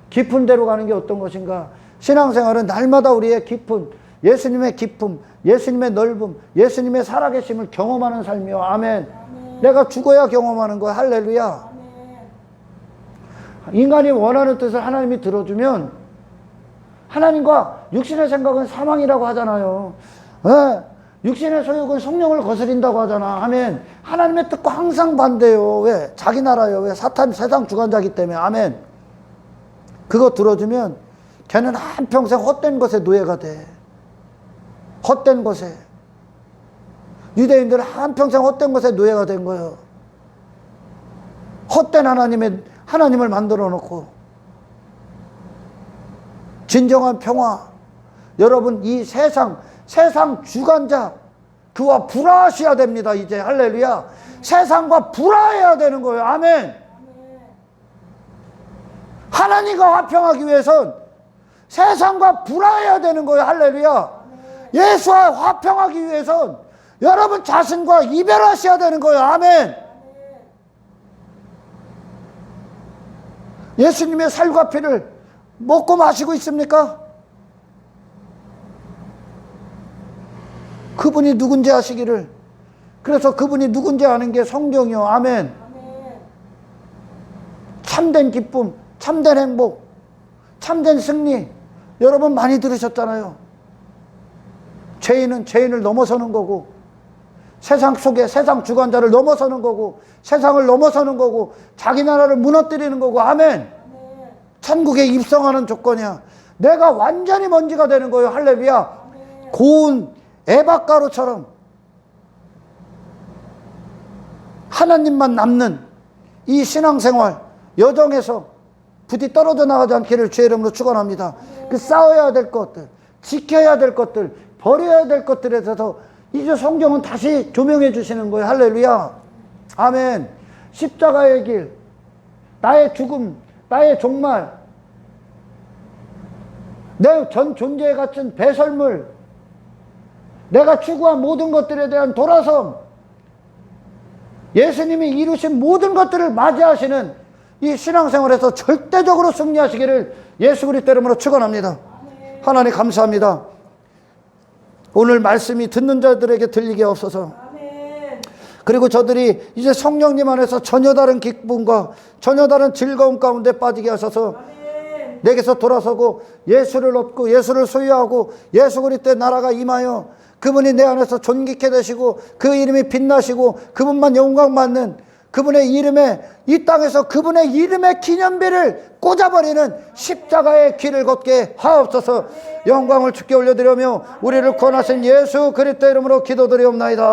깊은 데로 가는 게 어떤 것인가. 신앙생활은 날마다 우리의 깊은 예수님의 깊음, 예수님의 넓음, 예수님의 살아계심을 경험하는 삶이요. 아멘. 내가 죽어야 경험하는 거야. 할렐루야. 인간이 원하는 뜻을 하나님이 들어주면, 하나님과 육신의 생각은 사망이라고 하잖아요. 육신의 소욕은 성령을 거스린다고 하잖아. 아멘. 하나님의 뜻과 항상 반대요. 왜? 자기 나라요. 왜? 사탄 세상 주관자기 때문에. 아멘. 그거 들어주면 걔는 한평생 헛된 것에 노예가 돼. 헛된 것에. 유대인들은 한평생 헛된 것에 노예가 된 거예요. 헛된 하나님을 만들어 놓고 진정한 평화. 여러분 이 세상 주관자 그와 불화하셔야 됩니다. 이제 할렐루야. 세상과 불화해야 되는 거예요. 아멘. 하나님과 화평하기 위해선 세상과 불화해야 되는 거예요. 할렐루야. 예수와 화평하기 위해선 여러분 자신과 이별하셔야 되는 거예요. 아멘. 예수님의 살과 피를 먹고 마시고 있습니까? 그분이 누군지 아시기를. 그래서 그분이 누군지 아는 게 성경이요. 아멘. 참된 기쁨, 참된 행복, 참된 승리. 여러분 많이 들으셨잖아요. 죄인은 죄인을 넘어서는 거고, 세상 속에 세상 주관자를 넘어서는 거고, 세상을 넘어서는 거고, 자기 나라를 무너뜨리는 거고. 아멘. 천국에 입성하는 조건이야. 내가 완전히 먼지가 되는 거예요. 할렐루야. 고운 에바가루처럼 하나님만 남는 이 신앙생활 여정에서 부디 떨어져 나가지 않기를 주의 이름으로 축원합니다. 그 싸워야 될 것들, 지켜야 될 것들, 버려야 될 것들에 대해서 이제 성경은 다시 조명해 주시는 거예요. 할렐루야. 아멘. 십자가의 길, 나의 죽음, 나의 종말, 내 전 존재에 갇힌 배설물, 내가 추구한 모든 것들에 대한 돌아섬, 예수님이 이루신 모든 것들을 맞이하시는 이 신앙생활에서 절대적으로 승리하시기를 예수 그리스도 이름으로 축원합니다. 하나님 감사합니다. 오늘 말씀이 듣는 자들에게 들리게 없어서, 그리고 저들이 이제 성령님 안에서 전혀 다른 기쁨과 전혀 다른 즐거움 가운데 빠지게 하셔서 내게서 돌아서고 예수를 얻고 예수를 소유하고 예수 그리스도의 나라가 임하여 그분이 내 안에서 존귀케 되시고 그 이름이 빛나시고 그분만 영광 받는 그분의 이름에, 이 땅에서 그분의 이름의 기념비를 꽂아버리는 십자가의 길을 걷게 하옵소서. 영광을 주께 올려드리며 우리를 권하신 예수 그리스도 이름으로 기도드리옵나이다.